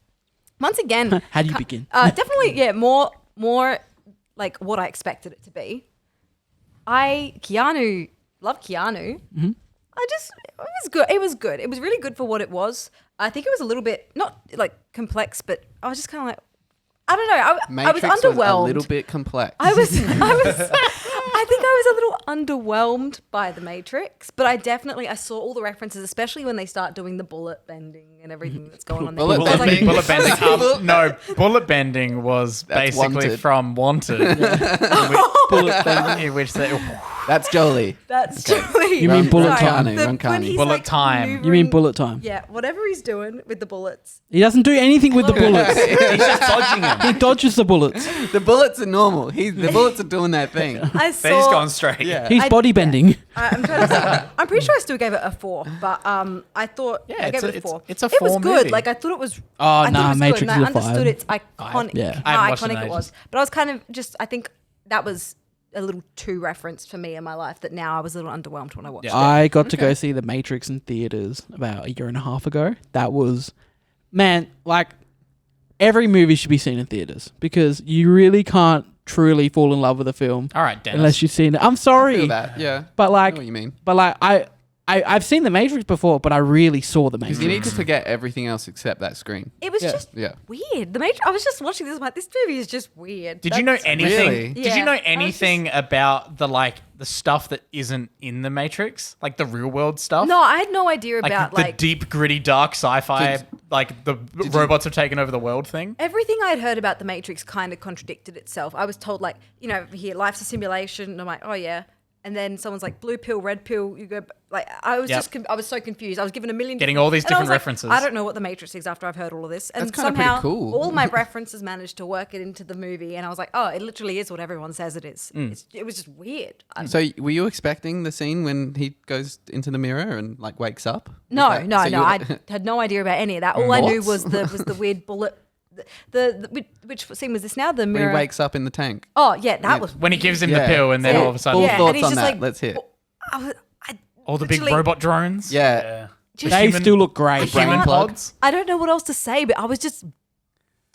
Once again, How do you begin? definitely, yeah, more like what I expected it to be. Love Keanu. Mhm. It was good. It was good. It was really good for what it was. I think it was a little bit, not like complex, but I was just kind of like, I don't know. I was Matrix underwhelmed. a little bit complex. I think I was a little underwhelmed by the Matrix, but I saw all the references, especially when they start doing the bullet bending and everything that's going on there. Bullet I was like, bending. Bullet bending. No, bullet bending was That's basically Wanted. from Wanted. Bullet bending. In which they, That's Jolie. That's totally. You mean bullet Run time. Carney, run Carney. Bullet time. You mean bullet time? Yeah, whatever he's doing with the bullets. He doesn't do anything with the bullets. He's just dodging him. He dodges the bullets. The bullets are normal. The bullets are doing their thing. I saw. They're just going straight. Yeah. He's body bending. I'm trying to say, I'm pretty sure I still gave it a 4, but I thought Yeah, I gave it's it a- a 4. it's a It was 4 good. movie. Like I thought it was. Oh, I thought nah, it was Matrix good, is and a I understood 5. its iconic. Yeah. I How haven't watched it in iconic it ages. was, but I was kind of just. I think that was a little too referenced for me in my life. That now I was a little underwhelmed when I watched it. I got to go see The Matrix in theaters about a year and a half ago. That was, man, like every movie should be seen in theaters because you really can't truly fall in love with a film All right, Dennis. unless you've seen it. I'm I sorry, feel that. Yeah. but I like, know what you mean. I've seen The Matrix before, but I really saw The Because Matrix. you need to forget everything else except that screen. It was Yeah. just Yeah. weird. The Matrix. I was just watching this. I'm like, this movie is just weird. Did you know That's- anything? Really? Did Yeah. you I know was anything about the stuff that isn't in the Matrix, like the real world stuff? No, I had no idea like about the like deep, gritty, dark sci-fi, Did- like the robots have taken over the world thing. everything I had heard about the Matrix kind of contradicted itself. I was told like, here, life's a simulation. And I'm like, oh yeah. And then someone's like, blue pill, red pill. You go, like, I was Yep. just, I was so confused. I was given a million. Getting all these and I was different like, references. I don't know what the Matrix is after I've heard all of this. And That's kinda pretty somehow cool. all my references managed to work it into the movie. And I was like, oh, it literally is what everyone says it is. It was just weird. So were you expecting the scene when he goes into the mirror and like wakes up? No, Was that- no, so no. you- I had no idea about any of that. All I knew What? was the weird bullet. Which scene was this now? The when mirror. he wakes up in the tank. Oh yeah, that was When he gives him Yeah. the pill, and then Yeah. all of a sudden, Full yeah, thoughts and he's on just that. like, Let's hear. I all the big literally- robot drones. Yeah. just They human- still look great. Brain Human plug. pods. I don't know what else to say, but I was just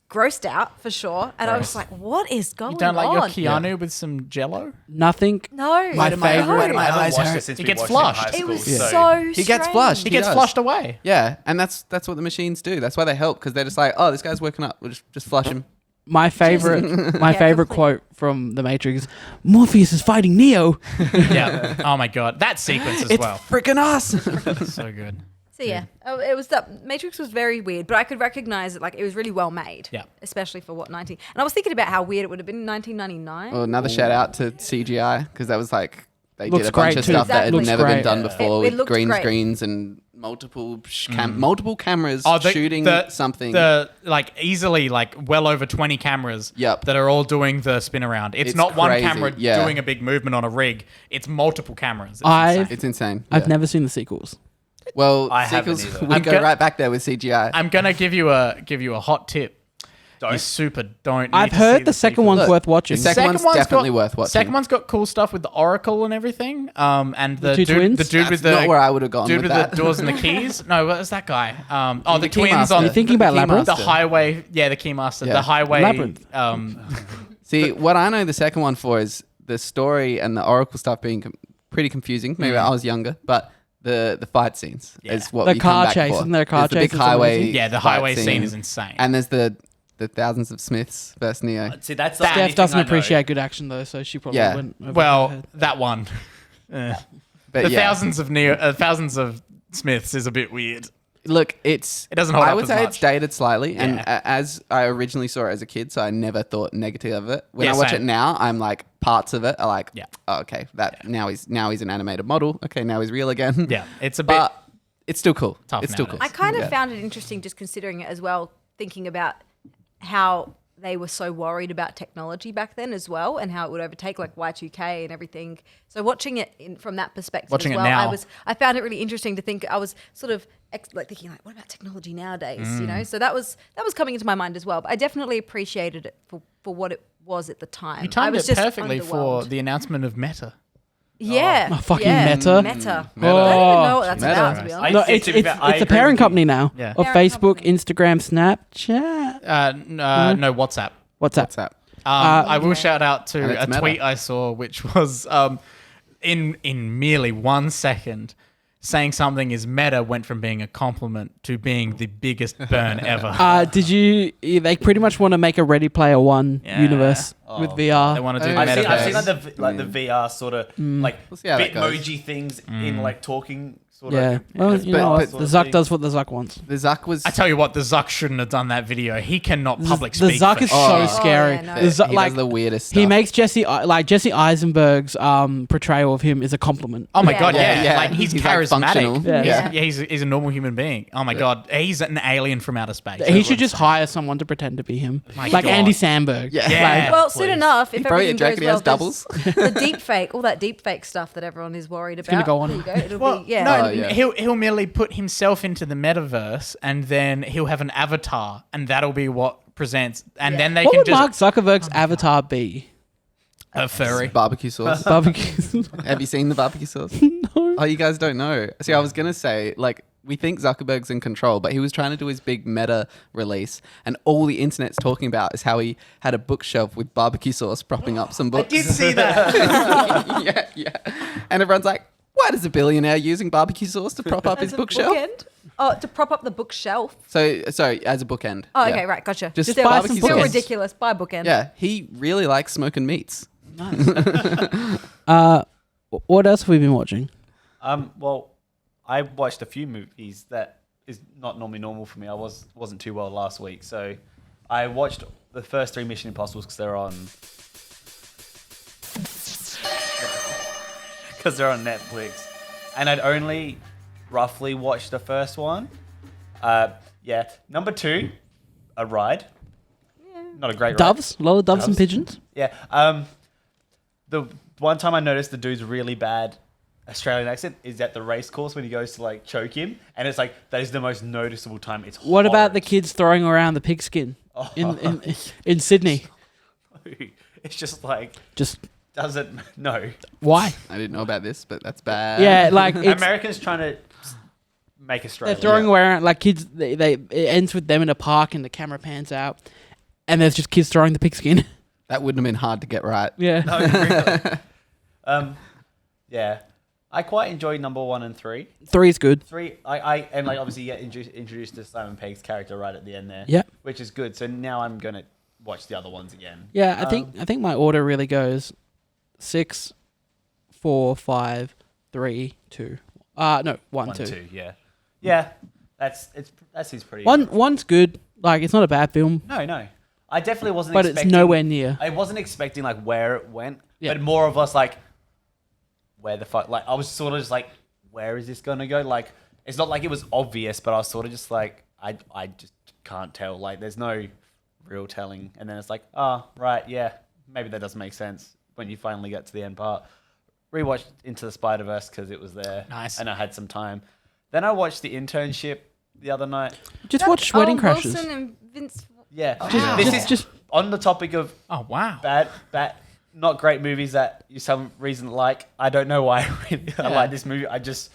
grossed out for sure. And I was like, what is going You don't like on? your Keanu with some Jello? Nothing. No. My no. favorite- I haven't eyes watched hurt. it since He we gets watched it in flushed. high It school, was so- so He gets strange. flushed. He gets does. flushed away. Yeah, and that's what the machines do. That's why they help because they're just like, oh, this guy's woken up. We'll just flush him. My favorite, my Yeah, favorite completely. quote from The Matrix: "Morpheus is fighting Neo." Yeah. Oh my god, that sequence as It's well. freaking us. So good. So yeah, it was that Matrix was very weird, but I could recognize it. Like it was really well made. Yeah. Especially for what 19. And I was thinking about how weird it would have been in 1999. Well, another shout out to CGI because that was like they Looks did a bunch great of too. stuff that had Exactly. never Looks been great. done Yeah. before It with looked green great. screens and multiple cameras shooting something. The like easily like well over 20 cameras Yep. that are all doing the spin around. It's It's not one crazy, camera yeah. doing a big movement on a rig. It's multiple cameras. It's I've- insane. It's insane. I've yeah. never seen the sequels. Well, I haven't sequels, either. we I'm go go- right back there with CGI. I'm gonna give you a hot tip. You Don't. super don't. I've need to see heard the second sequel. one's Look, worth watching. the second one's definitely worth watching. Second one's got cool stuff with the Oracle and everything. And the two dude, twins? the dude That's with the not where I would have gone dude with with that. the doors and the keys. No, what was that guy? The The twins Keymaster. on You're thinking about The Labyrinth? the Keymaster. highway. Yeah, the Keymaster. Yeah. The highway. Labyrinth. See, what I know the second one for is the story and the Oracle stuff being pretty confusing. Maybe I was younger, but the fight scenes is what The we come car back chase, for. isn't there a car There's the big chase that's highway. amazing? Yeah, the fight highway scene is insane. And there's the thousands of Smiths versus Neo. See, that's the only Steph thing doesn't I know. appreciate good action though, so she probably Yeah. went over her well, head. that one. But The yeah. thousands of Smiths is a bit weird. Look, It doesn't hold I up would as say much. it's dated slightly, and Yeah. as I originally saw it as a kid, so I never thought negative of it. When Yeah, I watch same. it now, I'm like, parts of it are like, Yeah. oh, okay, now he's an animated model. Okay, now he's real again. Yeah, it's a bit. But it's still cool. Tough It's still cool. nowadays. I kind of Yeah. found it interesting just considering it as well, thinking about how they were so worried about technology back then as well, and how it would overtake like Y2K and everything. So watching it from that perspective Watching as it well, now. I found it really interesting to think. I was sort of thinking like, what about technology nowadays? You know, so that was coming into my mind as well. But I definitely appreciated it for what it was at the time. You I timed was it just perfectly for underwhelmed. the announcement of Meta. Yeah. Oh, fucking yeah, Meta. Meta. Meta. I don't even know what that's Meta. about, to be honest. No, I- it's to be fair, I a agree parent with you. company now Yeah. of Parent Facebook, company. Instagram, Snapchat. No, WhatsApp. What's that? What's that? I will shout out And to it's a Meta. tweet I saw, which was in merely 1 second, saying something is meta went from being a compliment to being the biggest burn ever. Did you? They pretty much want to make a Ready Player One Yeah. universe with VR. They want to do Oh, the I've metaverse. seen like the VR sort of like We'll see how that goes. Bitmoji things in like talking sort Yeah. of. Well, you know what? but The Zuck does what the Zuck wants. The Zuck was. I tell you what, the Zuck shouldn't have done that video. He cannot public The speak. Zuck for is shit. so Oh. scary. yeah, no. The Zuck- he like does the weirdest stuff. he makes Jesse Eisenberg's portrayal of him is a compliment. Oh my Yeah. god, Yeah, yeah, yeah. Like he's He's, like, charismatic. functional. Yeah. He's a normal human being. Oh my god, he's an alien from outer space. He should just hire someone to pretend to be him, My like God. Andy Samberg. Yeah. Yeah. Well, soon please. enough, if He probably everything a joke goes and he well, has doubles. the deep fake, all that deep fake stuff that everyone is worried about. gonna go on. There you go. It'll Well, be, yeah. no, Oh, yeah. he'll merely put himself into the metaverse, and then he'll have an avatar, and that'll be what presents. And Yeah. then they What can would just Mark Zuckerberg's avatar be? a furry. Barbecue sauce. Barbecue. Have you seen the barbecue sauce? No. Oh, you guys don't know. See, I was gonna say, like, we think Zuckerberg's in control, but he was trying to do his big meta release, and all the internet's talking about is how he had a bookshelf with barbecue sauce propping up some books. see that. yeah. And everyone's like, why does a billionaire using barbecue sauce to prop up his As a bookshelf? bookend? Oh, to prop up the bookshelf. So, sorry, as a bookend. Oh, Yeah. okay, right, gotcha. Just still, buy some still bookends. ridiculous. Buy a bookend. Yeah, he really likes smoking meats. What else have we been watching? Well, I watched a few movies that is not normally normal for me. I wasn't too well last week, so I watched the first 3 Mission Impossibles because they're on Netflix, and I'd only roughly watched the first one. Yeah, number 2, a ride. Not a great ride. Doves? A lot of doves and Doves. pigeons? Yeah. The one time I noticed the dude's really bad Australian accent is at the race course when he goes to like choke him, and it's like that is the most noticeable time. It's What about the horrid. kids throwing around the pigskin in Sydney? It's just like Just doesn't no. why? I didn't know about this, but that's bad. Yeah, like it's, Americans trying to make they're Australia. throwing around like kids. It ends with them in a park and the camera pans out, and there's just kids throwing the pigskin. That wouldn't have been hard to get right. Yeah. No, really. Yeah, I quite enjoyed number 1 and 3. 3 is good. 3, I and like obviously get introduced to Simon Pegg's character right at the end there. Yeah. which is good. So now I'm gonna watch the other ones again. Yeah, I think my order really goes 6, 4, 5, 3, 2. No, 1, 1, 2. 2, yeah. That seems pretty. One's good. Like it's not a bad film, No. I definitely wasn't. but expecting, it's nowhere near. I wasn't expecting like where it went, Yeah. but more of us like, where the fuck? Like I was sort of just like, where is this gonna go? Like it's not like it was obvious, but I was sort of just like, I just can't tell. Like there's no real telling, and then it's like, oh right, yeah, maybe that doesn't make sense when you finally get to the end part. Rewatched Into the Spider-Verse because it was there, Nice. and I had some time. Then I watched The Internship the other night. Just watch Wedding Crashes. Wilson and Vince. Yeah, Wow. this is Just on the topic of Oh wow. bad, not great movies that you some reason like. I don't know why I like this movie. I just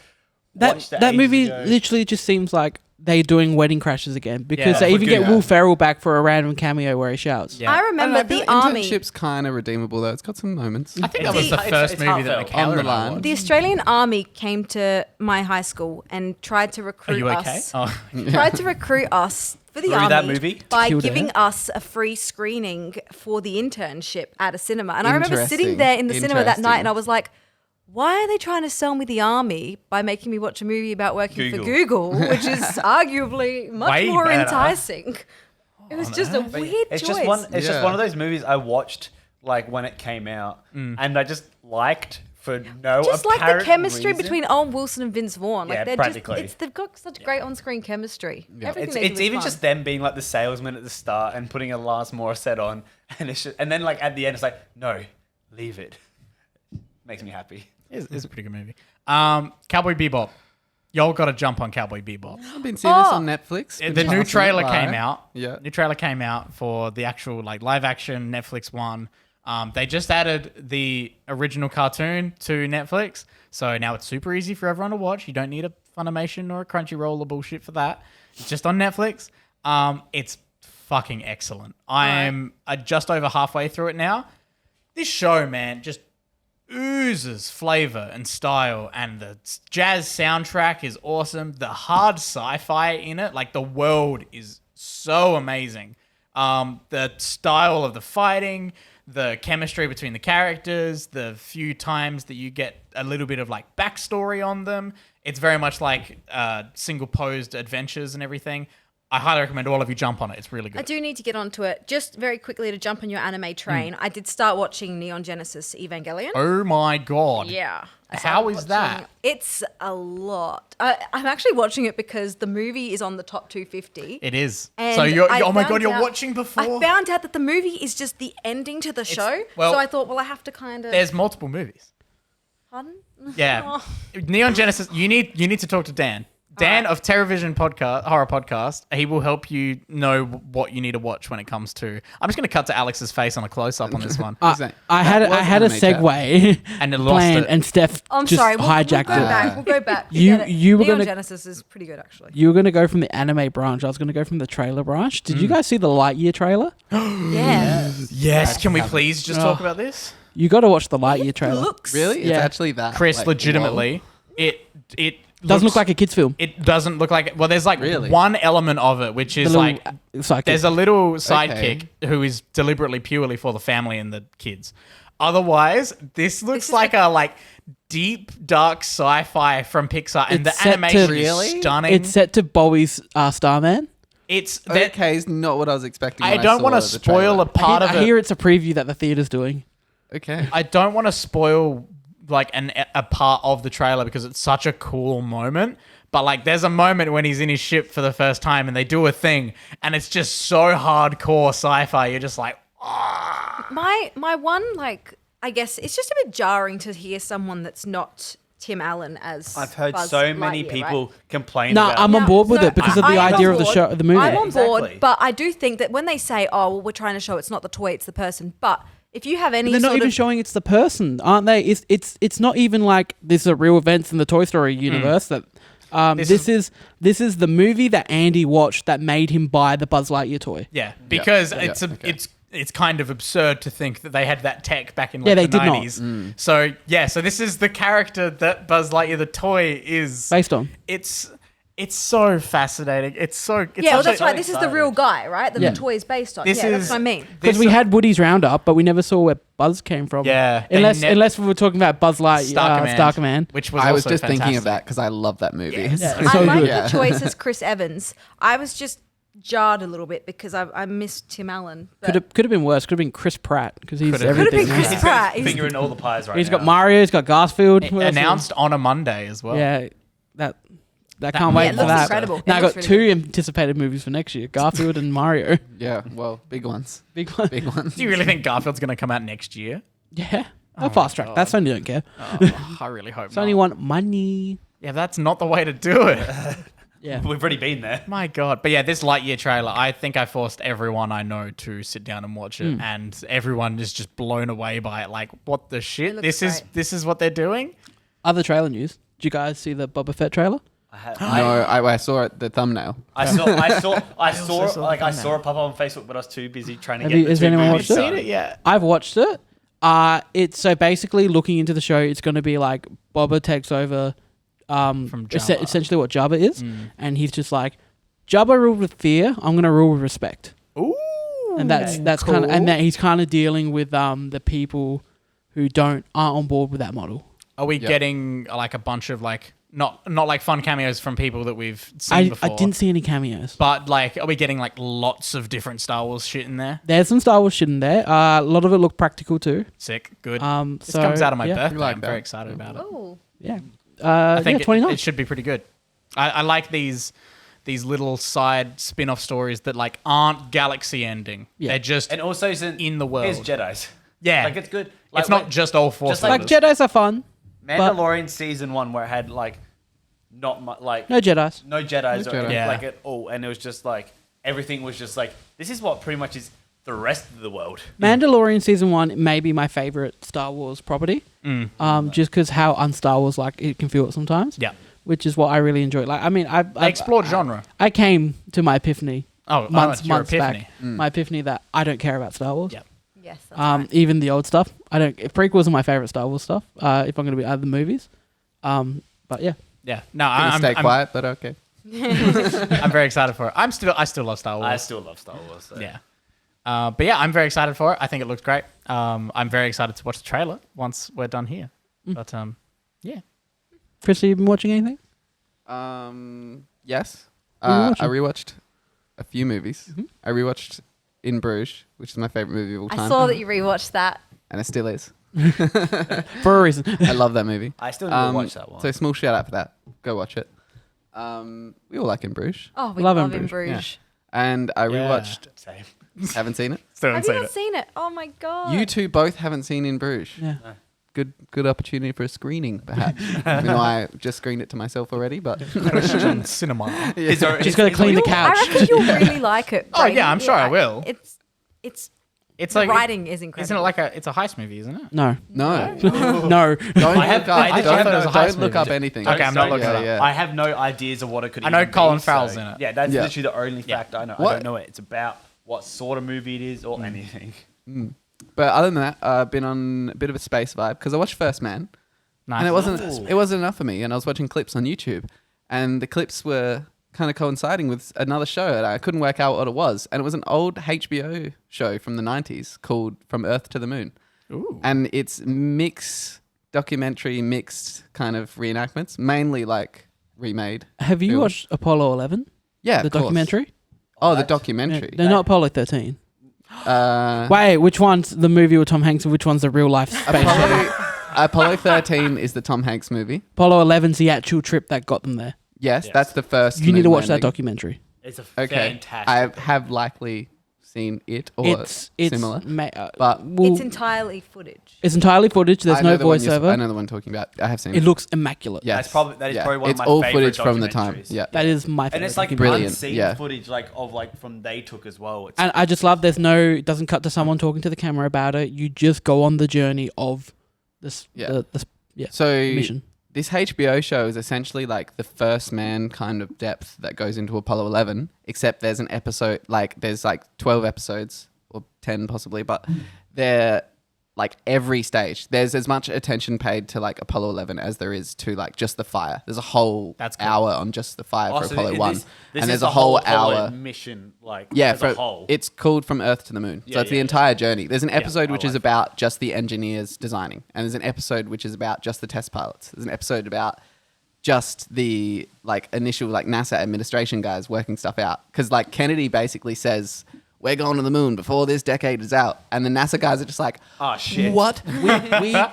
watched it that ages movie ago. literally just seems like they're doing Wedding Crashes again because Yeah, they for even good. get Will Ferrell back for a random cameo where he shouts. Yeah. I I don't remember know, the army. Internship's kind of redeemable though. It's got some moments. I think that was It's- the it's- first it's movie that heartfelt. Michaela On the and I line. watched. The Australian Army came to my high school and tried to Are recruit you okay? us. Oh. Tried to recruit us for the Through army that movie? by Killed giving it. us a free screening for the internship at a cinema. And I remember sitting Interesting. there in the cinema that night, Interesting. and I was like, why are they trying to sell me the army by making me watch a movie about working for Google, which is arguably much Way more better. enticing? It was just a weird It's choice. just one of those movies I watched like when it came out, and I just liked for no just like the apparent chemistry reason. between Owen Wilson and Vince Vaughn. Like Yeah, they're practically. they've got such great on-screen chemistry. Everything they do It's is even fun. just them being like the salesman at the start and putting a Lars Morissette on, and it's just, and then like at the end it's like, no, leave it. Makes me happy. It's a pretty good movie. Cowboy Bebop. Y'all got to jump on Cowboy Bebop. I've been seeing this on Netflix. The been new passing trailer it by. came out. Yeah. New trailer came out for the actual like live action Netflix one. They just added the original cartoon to Netflix, so now it's super easy for everyone to watch. You don't need a Funimation or a Crunchyroll or bullshit for that. It's just on Netflix. It's fucking excellent. I'm just over halfway through it now. This show, man, just oozes flavor and style, and the jazz soundtrack is awesome. The hard sci-fi in it, like the world is so amazing. The style of the fighting, the chemistry between the characters, the few times that you get a little bit of like backstory on them. It's very much like single posed adventures and everything. I highly recommend all of you jump on it. It's really good. I do need to get onto it. Just very quickly to jump on your anime train, I did start watching Neon Genesis Evangelion. Oh my God. Yeah. I How started is that? watching- It's a lot. I'm actually watching it because the movie is on the top 250. It is. And So you're, I oh my found God, you're out- watching before? I found out that the movie is just the ending to the show. well- So I thought, well, I have to kind of... There's multiple movies. Pardon? Yeah. Neon Genesis, you need to talk to Dan. Dan of TerraVision Horror Podcast. He will help you know what you need to watch when it comes to. I'm just going to cut to Alex's face on a close up on this one. I had a anime chat. segue And it lost planned, it. and Steph I'm just sorry. We'll hijacked go it. back. We'll go back. You- Get it. you were Neon gonna- Genesis is pretty good, actually. You were going to go from the anime branch. I was going to go from the trailer branch. Did you guys see the Lightyear trailer? Yeah. Yes. Can we please just talk about this? You got to watch the Lightyear trailer. Looks... Really? Yeah. It's actually that. Chris, like, legitimately, it Doesn't looks look like a kid's film. It doesn't look like it. Well, there's like Really? one element of it, which is The like sidekick. there's a little sidekick who is deliberately purely for the family and the kids. Otherwise, this looks is like a like deep dark sci-fi from Pixar, and It's the set animation to- is Really? stunning. It's set to Bowie's Starman. It's that Okay, it's not what I was expecting. I when don't want to saw the spoil trailer. a part of I it. hear it's a preview that the theater's doing. Okay. I don't want to spoil like a part of the trailer because it's such a cool moment. But like, there's a moment when he's in his ship for the first time and they do a thing, and it's just so hardcore sci-fi. You're just like, My one, like, I guess it's just a bit jarring to hear someone that's not Tim Allen as I've heard Buzz so many Lightyear, people right? complain No, about I'm on board with So it because of I the am idea on of the board. show, the movie. I'm on board, Exactly. but I do think that when they say, "Oh, well, we're trying to show it's not the toy, it's the person," but if you have any, They're not sort even of, showing it's the person, aren't they? It's not even like this are real events in the Toy Story universe. That this is the movie that Andy watched that made him buy the Buzz Lightyear toy. yeah, because Yeah, okay. it's kind of absurd to think that they had that tech back in Yeah, like they the did not. 90s. So yeah, so this is the character that Buzz Lightyear the toy is Based on. It's so fascinating. It's yeah, well, that's such a- right. This is the real guy, right? That Yeah. the toy is based on. This Yeah, that's is- what I mean. Because we had Woody's Roundup, but we never saw where Buzz came from. Yeah, they unless we were talking about Buzz Lightyear, Star Star Command. which was I was also just thinking fantastic. of that because I love that movie. Yeah, it's I so like good. the choice as Chris Evans. I was just jarred a little bit because I missed Tim Allen. but- Could have been worse. Could have been Chris Pratt because he's Could have everything. been Chris now. Pratt. He's- fingering all the pies right He's now. got Mario. He's got Garfield. What else? Announced on a Monday as well. Yeah, that can't wait Yeah, it for looks that. incredible. Now I It got looks two really anticipated movies for next year: Garfield and Mario. Yeah, well, big ones. Big one. Big ones. Do you really think Garfield's going to come out next year? Yeah. Oh, fast track. That's Sony don't care. I really hope Sony want money. Yeah, that's not the way to do it. Yeah. We've already been there. My God. But yeah, this Lightyear trailer, I think I forced everyone I know to sit down and watch it. And everyone is just blown away by it. Like, what the shit? looks This is what they're doing? Other trailer news. Did you guys see the Boba Fett trailer? No, I saw it, the thumbnail. I saw saw it pop up on Facebook, but I was too busy trying to Have get you- the has two anyone movies watched it? done. Seen it yet? I've watched it. It's so basically looking into the show. It's going to be like Boba takes over From Jabba. essentially what Jabba is, and he's just like Jabba ruled with fear. I'm going to rule with respect. Ooh. And that's kind of, and that he's kind of dealing with the people who aren't on board with that model. Are we getting like a bunch of like not like fun cameos from people that we've seen before? I didn't see any cameos. But like, are we getting like lots of different Star Wars shit in there? There's some Star Wars shit in there. A lot of it looked practical too. Sick, good. This comes out of my birthday. like I'm that. very excited about it. Oh. Yeah. I think 29. it should be pretty good. I like these little side spin-off stories that like aren't galaxy ending. Yeah. They're just And also, in the world. Here's Jedi's. Yeah. Like, it's good. Like, It's not just all Force just like Like lighters. Jedi's are fun. Mandalorian season 1, where it had like not much, like No Jedi's. no Jedi's No or Jedi. Yeah. like at all, and it was just like everything was just like this is what pretty much is the rest of the world. Mandalorian season 1 may be my favorite Star Wars property. Just because how un-Star Wars like it can feel it sometimes. Yeah. Which is what I really enjoy. Like, I mean, I explored genre. I came to my epiphany. Months your back. epiphany. My epiphany that I don't care about Star Wars. Yeah. Yes. That's right. Even the old stuff. I don't. Prequels are my favorite Star Wars stuff. If I'm going to be other movies. But yeah. Yeah. No, Gonna stay I'm quiet, but okay. I'm very excited for it. I still love Star Wars. I still love Star Wars. So. Yeah. But yeah, I'm very excited for it. I think it looks great. I'm very excited to watch the trailer once we're done here. But yeah. Chris, have you been watching anything? Yes. What are you I rewatched a few movies. I rewatched In Bruges, which is my favorite movie of all time. I saw that you rewatched that. And it still is. For a reason. I love that movie. I still need to watch that one. So small shout out for that. Go watch it. We all like In Bruges. Oh, we Love love In In Bruges. Bruges. And I rewatched. Same. Haven't seen it. Still Have haven't you seen not seen it? Oh my god. You two both haven't seen In Bruges. Yeah. Good opportunity for a screening, perhaps. Even though I just screened it to myself already, but Christian cinema. Is there, Just gotta clean the couch. I reckon you'll really like it. Oh, yeah, Brady. I'm sure I will. It's It's the like writing is incredible. Isn't it like it's a heist movie, isn't it? No. no. No. Don't I have- look up, I thought it was a heist don't look movie. up anything. Okay, I'm not Don't- looking it up. Yeah. I have no ideas of what it could. I know even Colin be, Farrell's so- in it. Yeah, that's Yeah. literally the only fact I know. What? I don't know it's about, what sort of movie it is, or anything. But other than that, I've been on a bit of a space vibe because I watched First Man. Nice. And it wasn't enough for me. And I was watching clips on YouTube, and the clips were kind of coinciding with another show, and I couldn't work out what it was. And it was an old HBO show from the 90s called From Earth to the Moon. Ooh. And it's documentary mixed kind of reenactments, mainly like remade. Have you film. watched Apollo 11? Yeah, The of course. documentary? Oh, the Yeah, documentary. no, not Apollo 13. Uh, Wait, which one's the movie with Tom Hanks and which one's the real life space shuttle? Apollo 13 is the Tom Hanks movie. Apollo 11's the actual trip that got them there. Yes, that's the first. You need to moon watch that landing. documentary. It's a Okay, fantastic. I have likely seen it or It's similar. but It's entirely footage. it's entirely footage. There's I no know the one you're- I voiceover. know the one talking about. I have seen It it. looks immaculate. Yes. That is probably one it's of my all favorite footage from the time. documentaries. Yeah. That is my favorite. And it's like documentary. Brilliant, unseen yeah. footage from they took as well. It's And I just love it doesn't cut to someone talking to the camera about it. You just go on the journey of this Yeah. the So mission. this HBO show is essentially like the First Man kind of depth that goes into Apollo 11, except there's an episode, there's 12 episodes or 10 possibly, but they're like every stage. There's as much attention paid to like Apollo 11 as there is to like just the fire. There's a whole That's cool. hour on just the fire for so Apollo 1. This and is there's the a whole Apollo hour. mission, Yeah, as a whole. it's called From Earth to the Moon. So Yeah, it's the yeah, entire journey. There's an episode I which is like about just the engineers designing, and there's an episode which is about just the test pilots. There's an episode about just the initial NASA administration guys working stuff out. Because Kennedy basically says, we're going to the moon before this decade is out. And the NASA guys are just like, Oh, shit. what?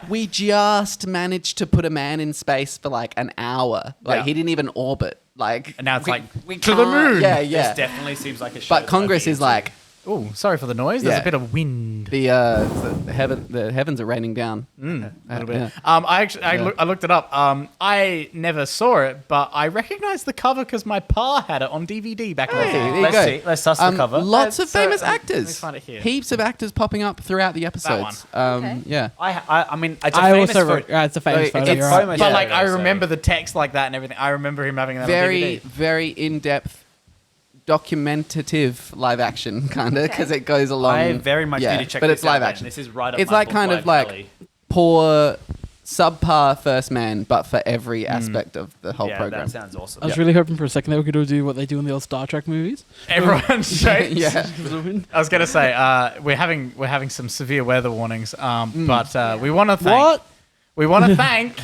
We just managed to put a man in space for an hour. Yeah. He didn't even orbit. And now it's we to the can't- moon. Yeah, This yeah. definitely seems like a show. But Congress is like, Oh, sorry for the noise. There's Yeah. a bit of wind. the heavens are raining down. A little bit. Yeah. I looked it up. I never saw it, but I recognized the cover because my pa had it on DVD back in the Hey, day. there you Let's go. see. Let's suss the cover. Lots of So, famous let me actors. find it here. Heaps of actors popping up throughout the episodes. Okay. Yeah. I mean, it's a I famous also photo. it's a famous So photo. it's You're so right. much- But Yeah, I so- remember the text like that and everything. I remember him having that on Very, DVD. very in-depth, documentative live action kind of because it goes along. I very much yeah, need to check but this it's live out, man. action. This is right up It's my like kind of book like poor, subpar First Man, but for every aspect of the whole yeah, program. that sounds awesome. I was really hoping for a second they were going to do what they do in the old Star Trek movies. Everyone's straight. Yeah. I was gonna say we're having some severe weather warnings, but we want to thank What? we want to thank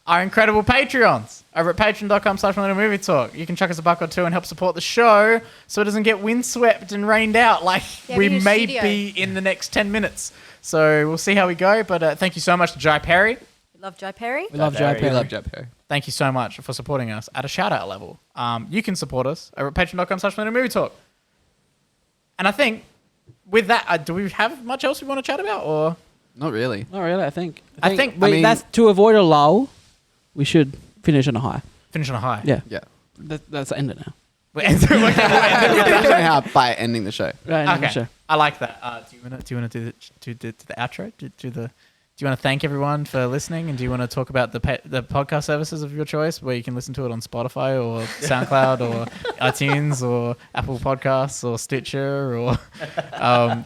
our incredible Patreons over at patreon.com/millennialmovietalk. You can chuck us $1 or $2 and help support the show so it doesn't get windswept and rained out like we need a may studio. be in the next 10 minutes. So we'll see how we go. But thank you so much to Jai Perry. Love Jai Perry. We love Jai Perry. We Perry. love Jab Perry. Thank you so much for supporting us at a shout-out level. You can support us over at patreon.com/millennialmovietalk. And I think with that, do we have much else we want to chat about? Or Not really. Not really, I think. I think- we, I mean- that's to avoid a lull, we should finish on a high. finish on a high. Yeah. Yeah. Let's end it now. We'll end it with that. How by ending the show. Right, end the Okay, show. I like that. Do you want to do the outro? Do you want to thank everyone for listening, and do you want to talk about the podcast services of your choice, where you can listen to it on Spotify or SoundCloud or iTunes or Apple Podcasts or Stitcher or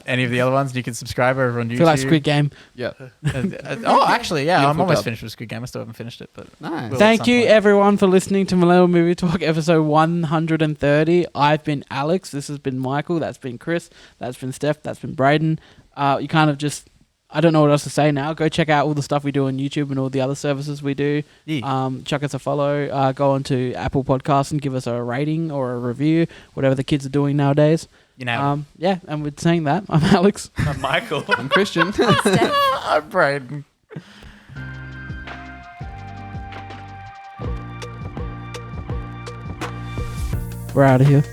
any of the other ones? You can subscribe over on YouTube. Feel like Squid Game. Yeah. Actually, yeah, I'm Beautiful almost dub. finished with Squid Game. I still haven't finished it, but Nice. Will at Thank some you, point. everyone, for listening to Millennial Movie Talk, episode 130. I've been Alex. This has been Michael. That's been Chris. That's been Steph. That's been Braden. You kind of just... I don't know what else to say now. Go check out all the stuff we do on YouTube and all the other services we do. Yeah. Chuck us a follow. Go onto Apple Podcasts and give us a rating or a review, whatever the kids are doing nowadays. You know, Yeah, and with saying that, I'm Alex. Michael. I'm Christian. I'm Braden. We're out of here.